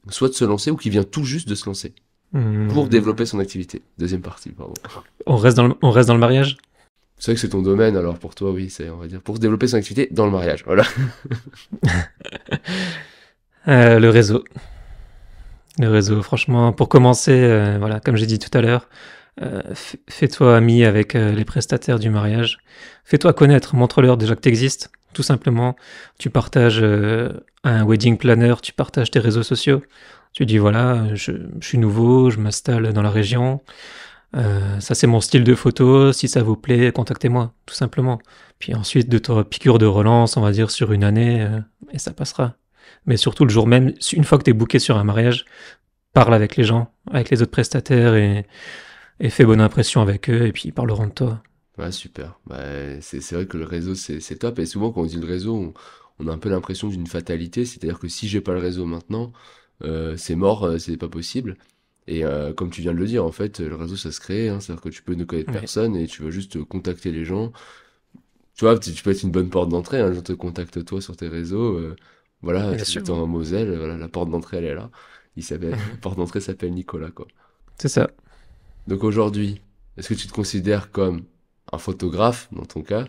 souhaite se lancer ou qui vient tout juste de se lancer pour développer Hmm. son activité? Deuxième partie, pardon. On reste dans le mariage? C'est vrai que c'est ton domaine, alors pour toi, oui, c'est, on va dire, pour développer son activité dans le mariage, voilà. Le réseau. Le réseau, franchement, pour commencer, voilà, comme j'ai dit tout à l'heure, fais-toi ami avec les prestataires du mariage. Fais-toi connaître, montre-leur déjà que tu existes, tout simplement. Tu partages un wedding planner, tu partages tes réseaux sociaux. Tu dis voilà, je suis nouveau, je m'installe dans la région. Ça, c'est mon style de photo. Si ça vous plaît, contactez-moi, tout simplement. Puis ensuite, de ta piqûre de relance, on va dire sur une année, et ça passera. Mais surtout le jour même, une fois que tu es booké sur un mariage, parle avec les gens, avec les autres prestataires et fais bonne impression avec eux et puis ils parleront de toi. Ouais, super. Bah, c'est vrai que le réseau, c'est top. Et souvent, quand on dit le réseau, on a un peu l'impression d'une fatalité. C'est-à-dire que si j'ai pas le réseau maintenant, c'est mort, c'est pas possible. Et comme tu viens de le dire, en fait, le réseau, ça se crée, hein. C'est-à-dire que tu peux ne connaître Oui, personne et tu vas juste contacter les gens. Tu vois, tu peux être une bonne porte d'entrée, hein. Je te contacte toi sur tes réseaux. Voilà, bien sûr. j'habite en Moselle, voilà, la porte d'entrée, elle est là. La porte d'entrée s'appelle Nicolas, quoi. C'est ça. Donc aujourd'hui, est-ce que tu te considères comme un photographe, dans ton cas,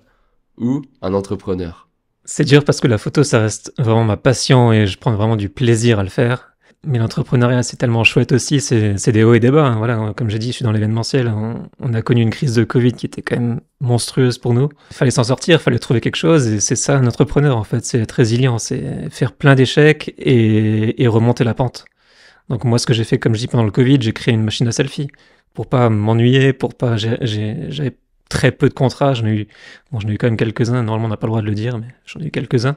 ou un entrepreneur? C'est dur parce que la photo, ça reste vraiment ma passion et je prends vraiment du plaisir à le faire. Mais l'entrepreneuriat, c'est tellement chouette aussi, c'est des hauts et des bas, hein. Voilà, comme j'ai dit, je suis dans l'événementiel. On a connu une crise de Covid qui était quand même monstrueuse pour nous. Il fallait s'en sortir, il fallait trouver quelque chose, et c'est ça un entrepreneur en fait, c'est être résilient, c'est faire plein d'échecs et remonter la pente. Donc moi, ce que j'ai fait, comme je dis pendant le Covid, j'ai créé une machine à selfie pour pas m'ennuyer, pour pas. J'avais très peu de contrats. J'en ai eu quand même quelques-uns. Normalement, on n'a pas le droit de le dire, mais j'en ai eu quelques-uns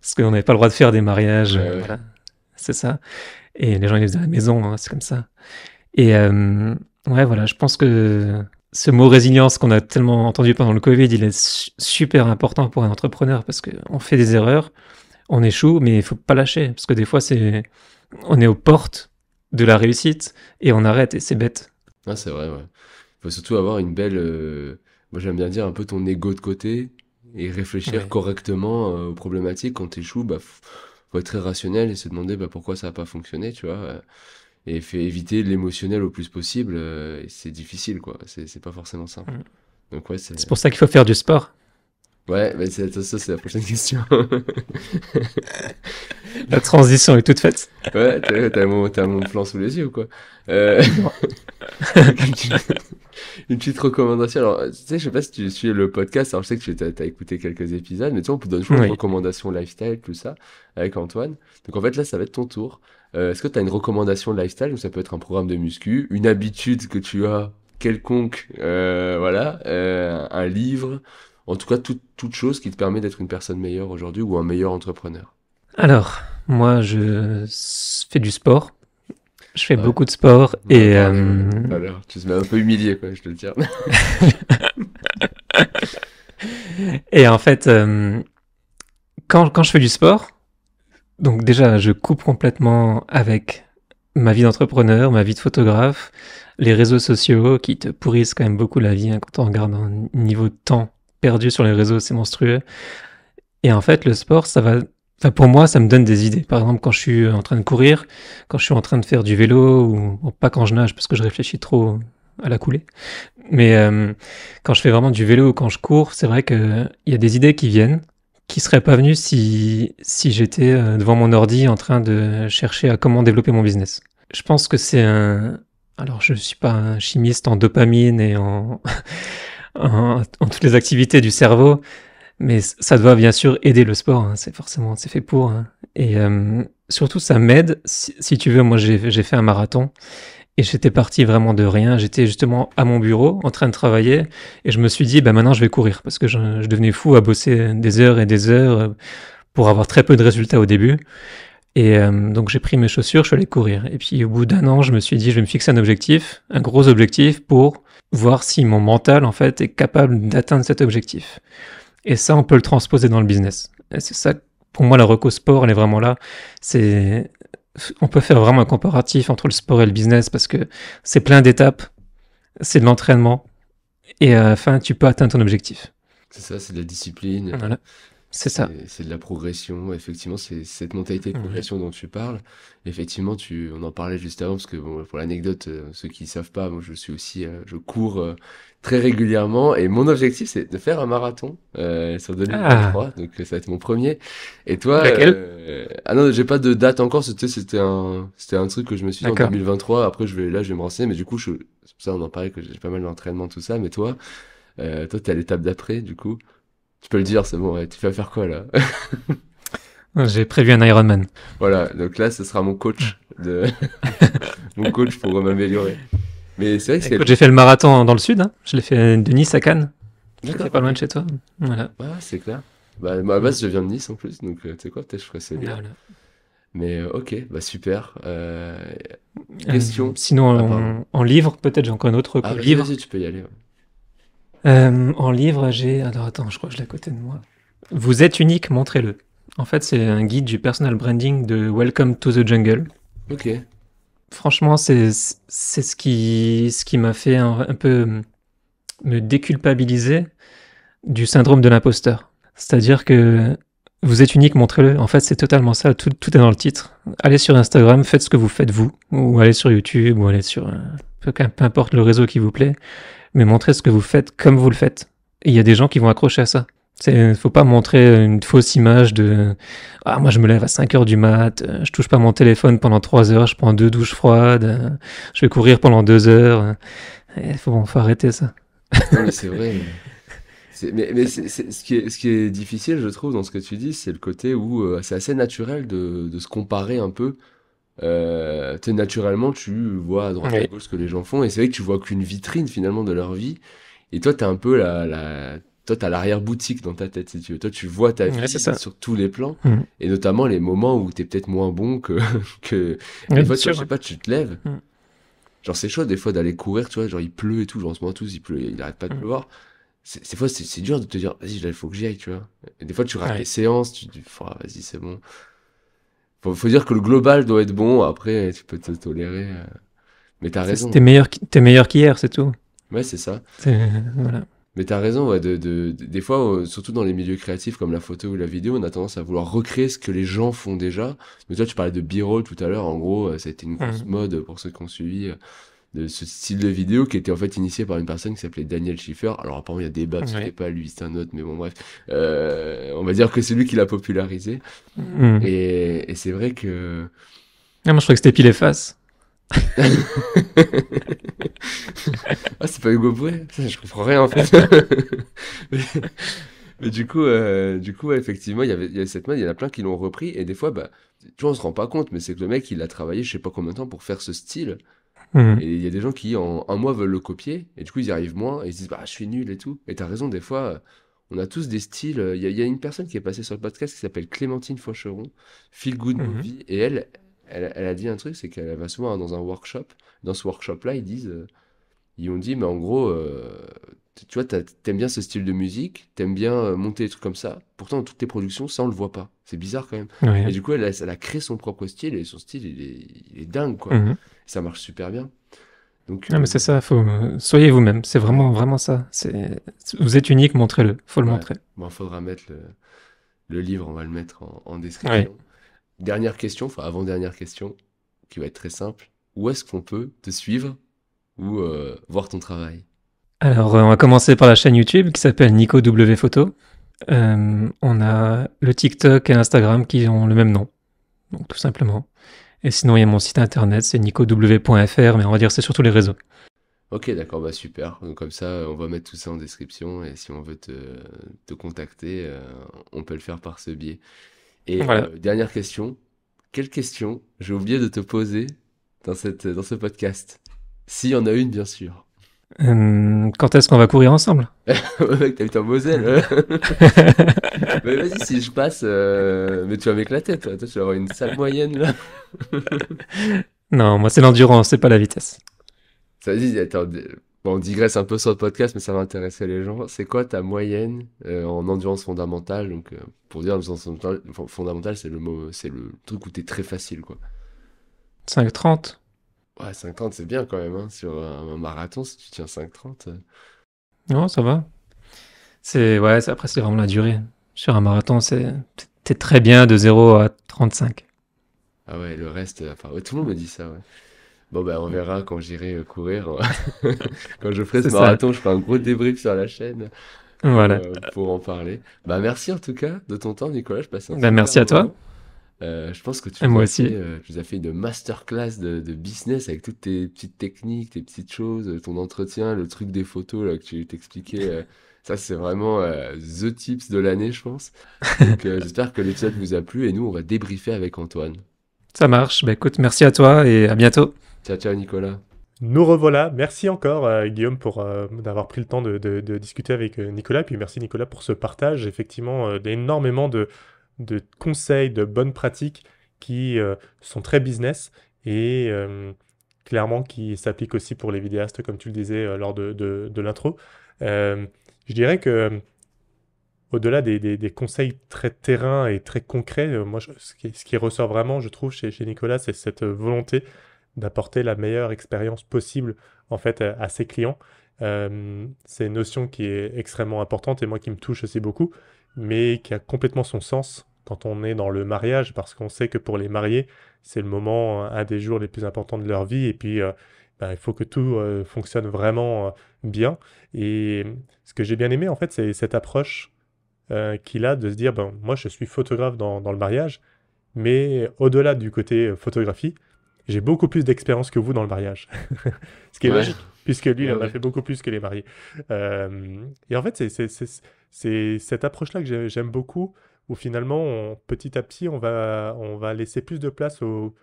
parce qu'on n'avait pas le droit de faire des mariages. Ouais, ouais. Voilà, c'est ça. Et les gens ils les faisaient à la maison, hein, c'est comme ça. Et ouais, voilà, je pense que ce mot résilience qu'on a tellement entendu pendant le Covid, il est super important pour un entrepreneur parce qu'on fait des erreurs, on échoue, mais il faut pas lâcher parce que des fois on est aux portes de la réussite et on arrête et c'est bête. Ah, c'est vrai, ouais. Faut surtout avoir une belle, moi j'aime bien dire un peu ton ego de côté, et réfléchir Ouais. correctement aux problématiques. Quand tu échoues, bah, faut être très rationnel et se demander bah, pourquoi ça n'a pas fonctionné, tu vois. Et éviter l'émotionnel au plus possible. Et c'est difficile, quoi. C'est pas forcément simple. Mm. Donc, ouais, c'est. C'est pour ça qu'il faut faire du sport. Ouais, mais ça, c'est la prochaine question. La transition est toute faite. Ouais, t'as mon plan sous les yeux ou quoi? Non. Donc, une petite recommandation. Alors, tu sais, je sais pas si tu suis le podcast. Alors, je sais que t'as écouté quelques épisodes, mais tu sais, on peut donner toujours une Oui. recommandation lifestyle, tout ça, avec Antoine. Donc, en fait, là, ça va être ton tour. Est-ce que tu as une recommandation lifestyle? Donc, ça peut être un programme de muscu, une habitude que tu as quelconque, voilà, un livre, en tout cas, toute chose qui te permet d'être une personne meilleure aujourd'hui ou un meilleur entrepreneur. Alors, moi, je fais du sport. Je fais Ouais, beaucoup de sport on en a et parlé ouais, tout à l'heure. Tu m'as un peu humilié, quoi, je te le dis. en fait, quand je fais du sport, donc déjà, je coupe complètement avec ma vie d'entrepreneur, ma vie de photographe, les réseaux sociaux qui te pourrissent quand même beaucoup la vie, hein, quand on regarde un niveau de temps perdu sur les réseaux, c'est monstrueux. Et en fait, le sport, enfin, pour moi, ça me donne des idées. Par exemple, quand je suis en train de courir, quand je suis en train de faire du vélo, ou bon, pas quand je nage, parce que je réfléchis trop à la coulée. Mais quand je fais vraiment du vélo ou quand je cours, c'est vrai qu'il y a des idées qui viennent, qui seraient pas venues si j'étais devant mon ordi en train de chercher à comment développer mon business. Je pense que c'est un... Alors, je suis pas un chimiste en dopamine et en toutes les activités du cerveau, mais ça doit bien sûr aider le sport, hein, c'est fait pour, hein. Et surtout, ça m'aide. Si tu veux, moi j'ai fait un marathon et j'étais parti vraiment de rien. J'étais justement à mon bureau en train de travailler et je me suis dit, bah maintenant je vais courir parce que je devenais fou à bosser des heures et des heures pour avoir très peu de résultats au début. Et donc j'ai pris mes chaussures, je suis allé courir. Et puis au bout d'un an, je me suis dit, je vais me fixer un objectif, un gros objectif pour voir si mon mental en fait est capable d'atteindre cet objectif. Et ça, on peut le transposer dans le business. Et c'est ça, pour moi, la reco sport, elle est vraiment là. C'est, on peut faire vraiment un comparatif entre le sport et le business parce que c'est plein d'étapes, c'est de l'entraînement et à la fin, tu peux atteindre ton objectif. C'est ça, c'est de la discipline. Voilà, c'est ça. C'est de la progression, effectivement, c'est cette mentalité de Ouais. progression dont tu parles. Effectivement, on en parlait juste avant, parce que bon, pour l'anecdote, ceux qui ne savent pas, moi je suis aussi, je cours très régulièrement, et mon objectif c'est de faire un marathon sur Ah, 2023, donc ça va être mon premier. Et toi, laquelle? ah non, j'ai pas de date encore, c'était un truc que je me suis dit en D'accord. 2023, après je vais me renseigner, mais du coup, c'est pour ça on en parlait que j'ai pas mal d'entraînement, tout ça, mais toi t'es à l'étape d'après, du coup. Tu peux le dire, c'est bon, ouais, tu vas faire quoi là? J'ai prévu un Ironman. Voilà, donc là, ce sera mon coach mon coach pour m'améliorer. Mais c'est vrai que Écoute, j'ai fait le marathon dans le sud, hein. Je l'ai fait de Nice à Cannes. D'accord, C'est pas loin ok. de chez toi. Voilà. Ah, c'est clair. Bah, moi, à la base, je viens de Nice en plus, donc tu sais quoi, peut-être je ferai c'est bien. Voilà. Mais ok, bah super. Question. Sinon, Ah, pardon. en livre, peut-être j'ai encore un autre Ah, livre. vas-y, tu peux y aller. Ouais. En livre, j'ai... Alors attends, je crois que je l'ai à côté de moi. Vous êtes unique, montrez-le. En fait, c'est un guide du personal branding de Welcome to the Jungle. Ok. Franchement, c'est ce qui m'a fait un peu me déculpabiliser du syndrome de l'imposteur. C'est-à-dire que vous êtes unique, montrez-le. En fait, c'est totalement ça. Tout est dans le titre. Allez sur Instagram, faites ce que vous faites vous. Ou allez sur YouTube, ou allez sur... peu importe le réseau qui vous plaît. Mais montrez ce que vous faites comme vous le faites. Et il y a des gens qui vont accrocher à ça. Faut pas montrer une fausse image de ah moi je me lève à 5 heures du mat, je touche pas mon téléphone pendant 3 heures, je prends 2 douches froides, je vais courir pendant 2 heures. Faut arrêter ça. Non, mais c'est vrai. Ce qui est difficile, je trouve, dans ce que tu dis, c'est le côté où c'est assez naturel de se comparer un peu. Tu sais, naturellement, tu vois à droite à Oui. gauche ce que les gens font, et c'est vrai que tu vois qu'une vitrine finalement de leur vie, et toi, t'es un peu toi, t'as l'arrière-boutique dans ta tête, si tu veux. Toi, tu vois ta Ouais, c'est vie ça. sur tous les plans, Mm. et notamment les moments où t'es peut-être moins bon que... Oui, Des bien fois, tu vois, sûr. je sais pas, tu te lèves, Mm. genre c'est chaud des fois d'aller courir, tu vois, genre il pleut et tout, genre en ce moment tous, il pleut, il arrête pas de Mm. pleuvoir. Des fois, c'est dur de te dire, vas-y, là, il faut que j'y aille, tu vois. Et des fois, tu rates les Ouais. séances, tu te dis, vas-y, c'est bon. Faut dire que le global doit être bon, après, tu peux te tolérer. Mais t'as raison. T'es meilleur qu'hier, c'est tout. Ouais, c'est ça. C'est- Voilà. Mais t'as raison, ouais, des fois, surtout dans les milieux créatifs comme la photo ou la vidéo, on a tendance à vouloir recréer ce que les gens font déjà. Mais toi, tu parlais de B-roll tout à l'heure. En gros, ça a été une grosse Mhm. mode pour ceux qui ont suivi de ce style de vidéo qui était en fait initié par une personne qui s'appelait Daniel Schiffer. Alors apparemment, il y a débat parce que c'était Ouais. pas lui, c'est un autre, mais bon, bref. On va dire que c'est lui qui l'a popularisé. Mhm. Et c'est vrai que... Ah, moi, je croyais que c'était pile et face. Ah, c'est pas Hugo Bouet? Ça, je comprends rien en fait. Mais, mais du coup, ouais, effectivement, il y avait cette mode, il y en a plein qui l'ont repris, et des fois, bah, tu vois, on se rend pas compte, mais c'est que le mec, il a travaillé je sais pas combien de temps pour faire ce style, Mhm. et il y a des gens qui, en un mois, veulent le copier, et du coup, ils y arrivent moins, et ils se disent, bah, je suis nul et tout. Et t'as raison, des fois, on a tous des styles. Il y a une personne qui est passée sur le podcast qui s'appelle Clémentine Faucheron, Feel Good Mhm. Movie, et elle a dit un truc, c'est qu'elle va souvent dans un workshop. Dans ce workshop-là, ils ont dit, mais en gros, tu vois, t'aimes bien ce style de musique, t'aimes bien monter des trucs comme ça. Pourtant, dans toutes tes productions, ça, on le voit pas. C'est bizarre quand même. Et Ouais. du coup, elle a créé son propre style et son style, il est dingue, quoi. Mhm. Ça marche super bien. Donc, Ah, mais c'est ça, faut... soyez vous-même. C'est vraiment, vraiment ça. Vous êtes unique, montrez-le. Faut le ouais, montrer. bon, faudra mettre le livre, on va le mettre en Oui. description. Dernière question, enfin, avant-dernière question, qui va être très simple. Où est-ce qu'on peut te suivre ou voir ton travail? Alors, on va commencer par la chaîne YouTube qui s'appelle Nico W Photo. On a le TikTok et l'Instagram qui ont le même nom, donc tout simplement. Et sinon, il y a mon site internet, c'est nicow.fr, mais on va dire c'est sur tous les réseaux. Ok, d'accord, bah super. Donc comme ça, on va mettre tout ça en description et si on veut te contacter, on peut le faire par ce biais. Et Voilà. dernière question, quelle question j'ai oublié de te poser dans ce podcast? S'il y en a une, bien sûr. Quand est-ce qu'on va courir ensemble? Ouais, mec, t'habites en Moselle. Mais vas-y, si je passe, mais tu vas m'éclater, toi. Toi, tu vas avoir une sale moyenne là. Non, moi c'est l'endurance, c'est pas la vitesse. Ça dit, attends, bon, on digresse un peu sur le podcast, mais ça va intéresser les gens. C'est quoi ta moyenne en endurance fondamentale? Donc, pour dire endurance fondamentale, c'est le mot, c'est le truc où t'es très facile, quoi. 5:30. Ouais, 5,30, c'est bien quand même, hein. Sur un marathon, si tu tiens 5,30. Non, ça va. Ouais, après c'est vraiment la durée. Sur un marathon, t'es très bien de 0 à 35. Ah ouais, le reste, enfin, ouais, tout le monde me dit ça, ouais. Bon, bah, on verra quand j'irai courir. Quand je ferai C'est ce ça. marathon, je ferai un gros débrief sur la chaîne Voilà. pour en parler. Bah, merci en tout cas de ton temps, Nicolas. Je passais un Ben, super merci à toi. moment. Je pense que Et moi aussi. tu nous as fait une masterclass de business avec toutes tes petites techniques, tes petites choses, ton entretien, le truc des photos là, que tu t'expliquais. Ça, c'est vraiment the tips de l'année, je pense. Donc, j'espère que l'épisode vous a plu et nous, on va débriefer avec Antoine. Ça marche. Ben, écoute, merci à toi et à bientôt. Ciao, ciao, Nicolas. Nous revoilà. Merci encore, Guillaume, pour d'avoir pris le temps de discuter avec Nicolas. Puis merci, Nicolas, pour ce partage. Effectivement, d'énormément de conseils, de bonnes pratiques qui sont très business et clairement qui s'appliquent aussi pour les vidéastes, comme tu le disais lors de l'intro. Euh, je dirais que au-delà des conseils très terrain et très concrets, moi, ce qui ressort vraiment, je trouve, chez Nicolas, c'est cette volonté d'apporter la meilleure expérience possible en fait à ses clients. C'est une notion qui est extrêmement importante et moi qui me touche aussi beaucoup, mais qui a complètement son sens quand on est dans le mariage, parce qu'on sait que pour les mariés, c'est le moment, un des jours les plus importants de leur vie, et puis il faut que tout fonctionne vraiment bien. Et ce que j'ai bien aimé, en fait, c'est cette approche qu'il a de se dire, ben, moi je suis photographe dans le mariage, mais au-delà du côté photographie, j'ai beaucoup plus d'expérience que vous dans le mariage. Ce qui est Ouais, logique, puisque lui, il ouais, en a ouais. fait beaucoup plus que les mariés. Et en fait, c'est cette approche-là que j'aime beaucoup, où finalement, petit à petit, on va laisser plus de place au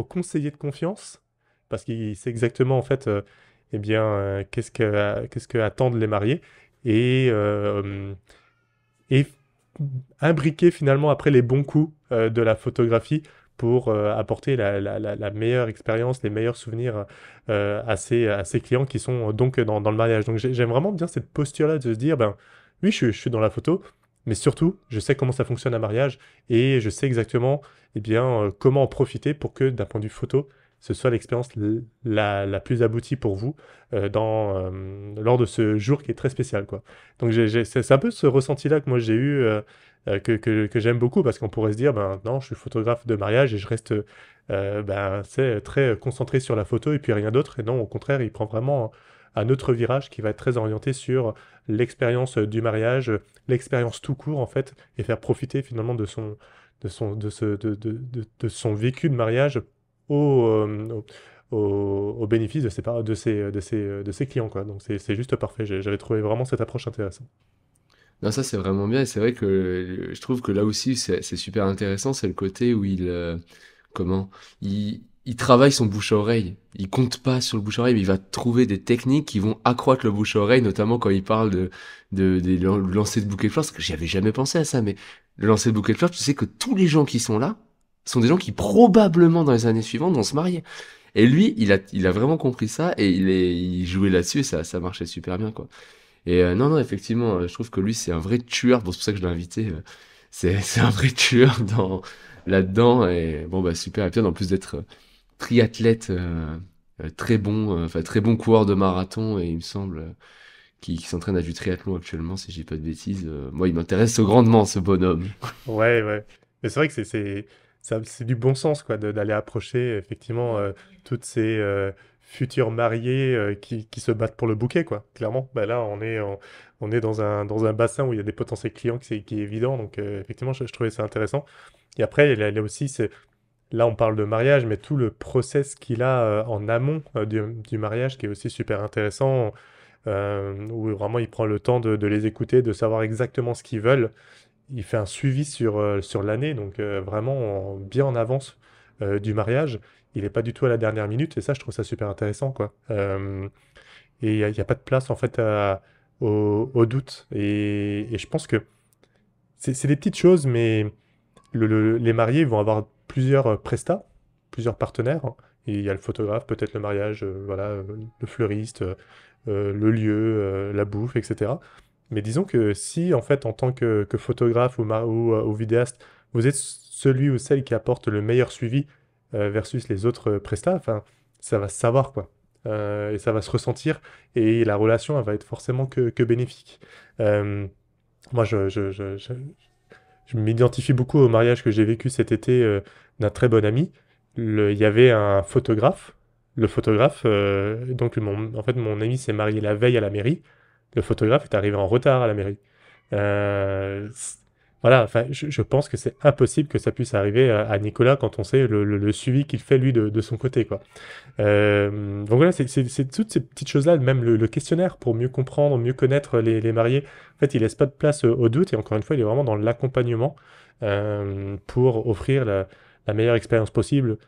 conseiller de confiance, parce qu'il sait exactement, en fait, eh bien, qu'est-ce que attendent les mariés, et, euh, et imbriquer finalement après les bons coups de la photographie pour apporter la meilleure expérience, les meilleurs souvenirs à ses clients qui sont donc dans le mariage. Donc j'aime vraiment bien cette posture-là de se dire, ben oui, je suis dans la photo, mais surtout, je sais comment ça fonctionne un mariage et je sais exactement eh bien, comment en profiter pour que d'un point de vue photo, ce soit l'expérience la plus aboutie pour vous lors de ce jour qui est très spécial, quoi. Donc c'est un peu ce ressenti-là que moi j'ai eu, que j'aime beaucoup, parce qu'on pourrait se dire, ben non, je suis photographe de mariage et je reste c'est très concentré sur la photo et puis rien d'autre. Et non, au contraire, il prend vraiment un autre virage qui va être très orienté sur l'expérience du mariage, l'expérience tout court en fait, et faire profiter finalement de son vécu de mariage au bénéfice de ses clients, quoi. Donc c'est juste parfait. J'avais trouvé vraiment cette approche intéressante. Non, ça c'est vraiment bien et c'est vrai que je trouve que là aussi c'est super intéressant, c'est le côté où comment, il travaille son bouche à oreille. Il compte pas sur le bouche à oreille, mais il va trouver des techniques qui vont accroître le bouche à oreille, notamment quand il parle des lancer de bouquet de fleurs, parce que j'y avais jamais pensé à ça, mais le lancer de bouquet de fleurs, tu sais que tous les gens qui sont là sont des gens qui probablement dans les années suivantes vont se marier. Et lui, il a vraiment compris ça et il jouait là-dessus et ça marchait super bien, quoi. Et non, non, effectivement, je trouve que lui, c'est un vrai tueur. Bon, c'est pour ça que je l'ai invité. C'est un vrai tueur là-dedans. Et bon, bah super. Et puis, en plus d'être triathlète, très bon, enfin très bon coureur de marathon, et il me semble qu'il s'entraîne à du triathlon actuellement, si je dis pas de bêtises. Moi, il m'intéresse grandement, ce bonhomme. Ouais, ouais. Mais c'est vrai que c'est du bon sens, quoi, d'aller approcher effectivement toutes ces futurs mariés qui se battent pour le bouquet, quoi. Clairement, bah là, on est dans un bassin où il y a des potentiels clients qui est évident. Donc, effectivement, je trouvais ça intéressant. Et après, il y a aussi, là, on parle de mariage, mais tout le process qu'il a en amont du mariage qui est aussi super intéressant, où vraiment il prend le temps de les écouter, de savoir exactement ce qu'ils veulent. Il fait un suivi sur l'année, donc vraiment bien en avance du mariage. Il n'est pas du tout à la dernière minute, et ça, je trouve ça super intéressant, quoi. Et il y a pas de place, en fait, au doute. Et je pense que c'est des petites choses, mais les mariés vont avoir plusieurs prestats, plusieurs partenaires, hein. Et il y a le photographe, peut-être le mariage, voilà, le fleuriste, le lieu, la bouffe, etc. Mais disons que si, en fait, en tant que photographe ou vidéaste, vous êtes celui ou celle qui apporte le meilleur suivi versus les autres prestats, enfin, ça va se savoir, quoi. Et ça va se ressentir, et la relation, elle va être forcément que bénéfique. Euh, Moi, je m'identifie beaucoup au mariage que j'ai vécu cet été d'un très bon ami. Il y avait un photographe. Le photographe, donc en fait, mon ami s'est marié la veille à la mairie. Le photographe est arrivé en retard à la mairie. Euh, c- voilà, enfin, je pense que c'est impossible que ça puisse arriver à Nicolas quand on sait le suivi qu'il fait lui de son côté, quoi. Donc voilà, c'est toutes ces petites choses-là, même le questionnaire pour mieux comprendre, mieux connaître les mariés. En fait, il laisse pas de place au doute, et encore une fois, il est vraiment dans l'accompagnement pour offrir la meilleure expérience possible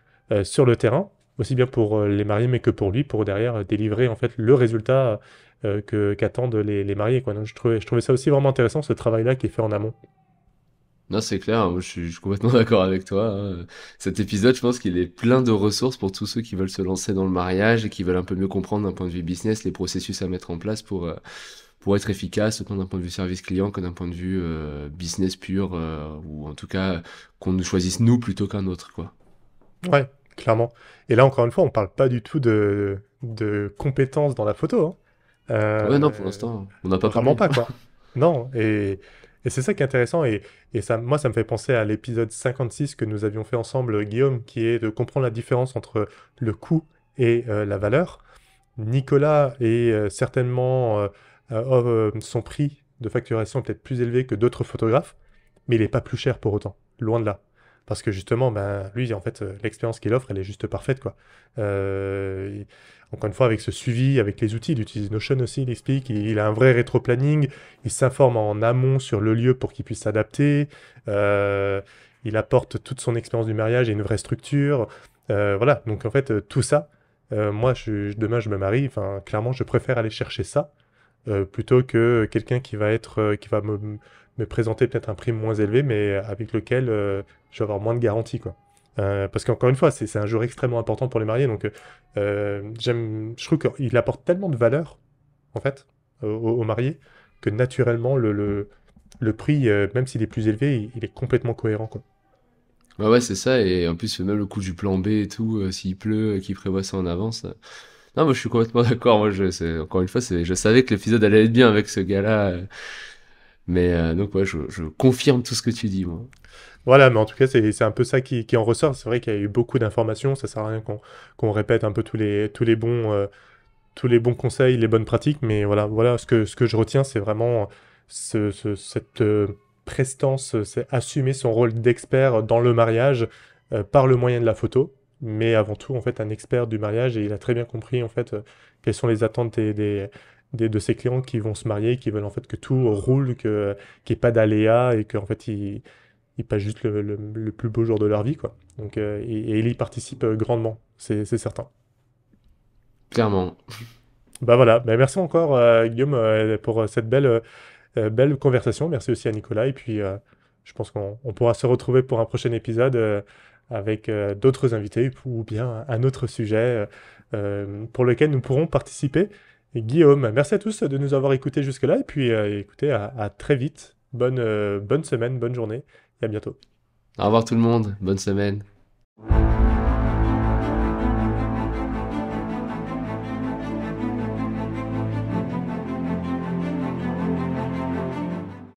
sur le terrain, aussi bien pour les mariés, mais que pour lui, pour derrière délivrer en fait le résultat qu'attendent les mariés, quoi. Donc je trouvais ça aussi vraiment intéressant, ce travail-là qui est fait en amont. Non, c'est clair, moi je suis complètement d'accord avec toi, hein. Cet épisode, je pense qu'il est plein de ressources pour tous ceux qui veulent se lancer dans le mariage et qui veulent un peu mieux comprendre d'un point de vue business les processus à mettre en place pour être efficace, autant d'un point de vue service client que d'un point de vue business pur, ou en tout cas qu'on nous choisisse nous plutôt qu'un autre, quoi. Ouais, clairement. Et là, encore une fois, on parle pas du tout de compétences dans la photo, hein. Ouais, non, pour Euh, l'instant, on n'a pas Vraiment parlé. pas, quoi. Non, et c'est ça qui est intéressant, et ça, moi, ça me fait penser à l'épisode 56 que nous avions fait ensemble, Guillaume, qui est de comprendre la différence entre le coût et la valeur. Nicolas est certainement son prix de facturation est peut-être plus élevé que d'autres photographes, mais il n'est pas plus cher pour autant, loin de là. Parce que justement, ben, lui, en fait, l'expérience qu'il offre, elle est juste parfaite, quoi. Encore une fois, avec ce suivi, avec les outils, il utilise Notion aussi, il explique, il a un vrai rétro-planning, il s'informe en amont sur le lieu pour qu'il puisse s'adapter, euh, il apporte toute son expérience du mariage et une vraie structure. Voilà, donc en fait, tout ça, moi, demain, je me marie, enfin, clairement, je préfère aller chercher ça plutôt que quelqu'un qui va me présenter peut-être un prix moins élevé, mais avec lequel je vais avoir moins de garantie, quoi. Parce qu'encore une fois, c'est un jour extrêmement important pour les mariés, donc je trouve qu'il apporte tellement de valeur, en fait, aux mariés, que naturellement, le prix, même s'il est plus élevé, il est complètement cohérent, quoi. Ouais, c'est ça. Et en plus, même le coup du plan B et tout, s'il pleut, qu'il prévoit ça en avance. Non, moi, je suis complètement d'accord. Moi, encore une fois, je savais que l'épisode allait être bien avec ce gars-là. Mais donc, ouais, je confirme tout ce que tu dis, moi. Voilà, mais en tout cas, c'est un peu ça qui en ressort. C'est vrai qu'il y a eu beaucoup d'informations. Ça sert à rien qu'on répète un peu tous les bons conseils, les bonnes pratiques. Mais voilà ce que je retiens, c'est vraiment cette prestance, c'est assumer son rôle d'expert dans le mariage par le moyen de la photo. Mais avant tout, en fait, un expert du mariage et il a très bien compris, en fait, quelles sont les attentes de ses clients qui vont se marier, qui veulent en fait que tout roule, qu'il n'y ait pas d'aléas et qu'en fait, ils passent juste le plus beau jour de leur vie, quoi. Donc, et il y participe grandement, c'est certain. Clairement. Bah voilà, bah merci encore Guillaume pour cette belle conversation. Merci aussi à Nicolas. Et puis je pense qu'on pourra se retrouver pour un prochain épisode avec d'autres invités ou bien un autre sujet pour lequel nous pourrons participer. Et Guillaume, merci à tous de nous avoir écoutés jusque-là. Et puis écoutez, à très vite. Bonne semaine, bonne journée et à bientôt. Au revoir tout le monde. Bonne semaine.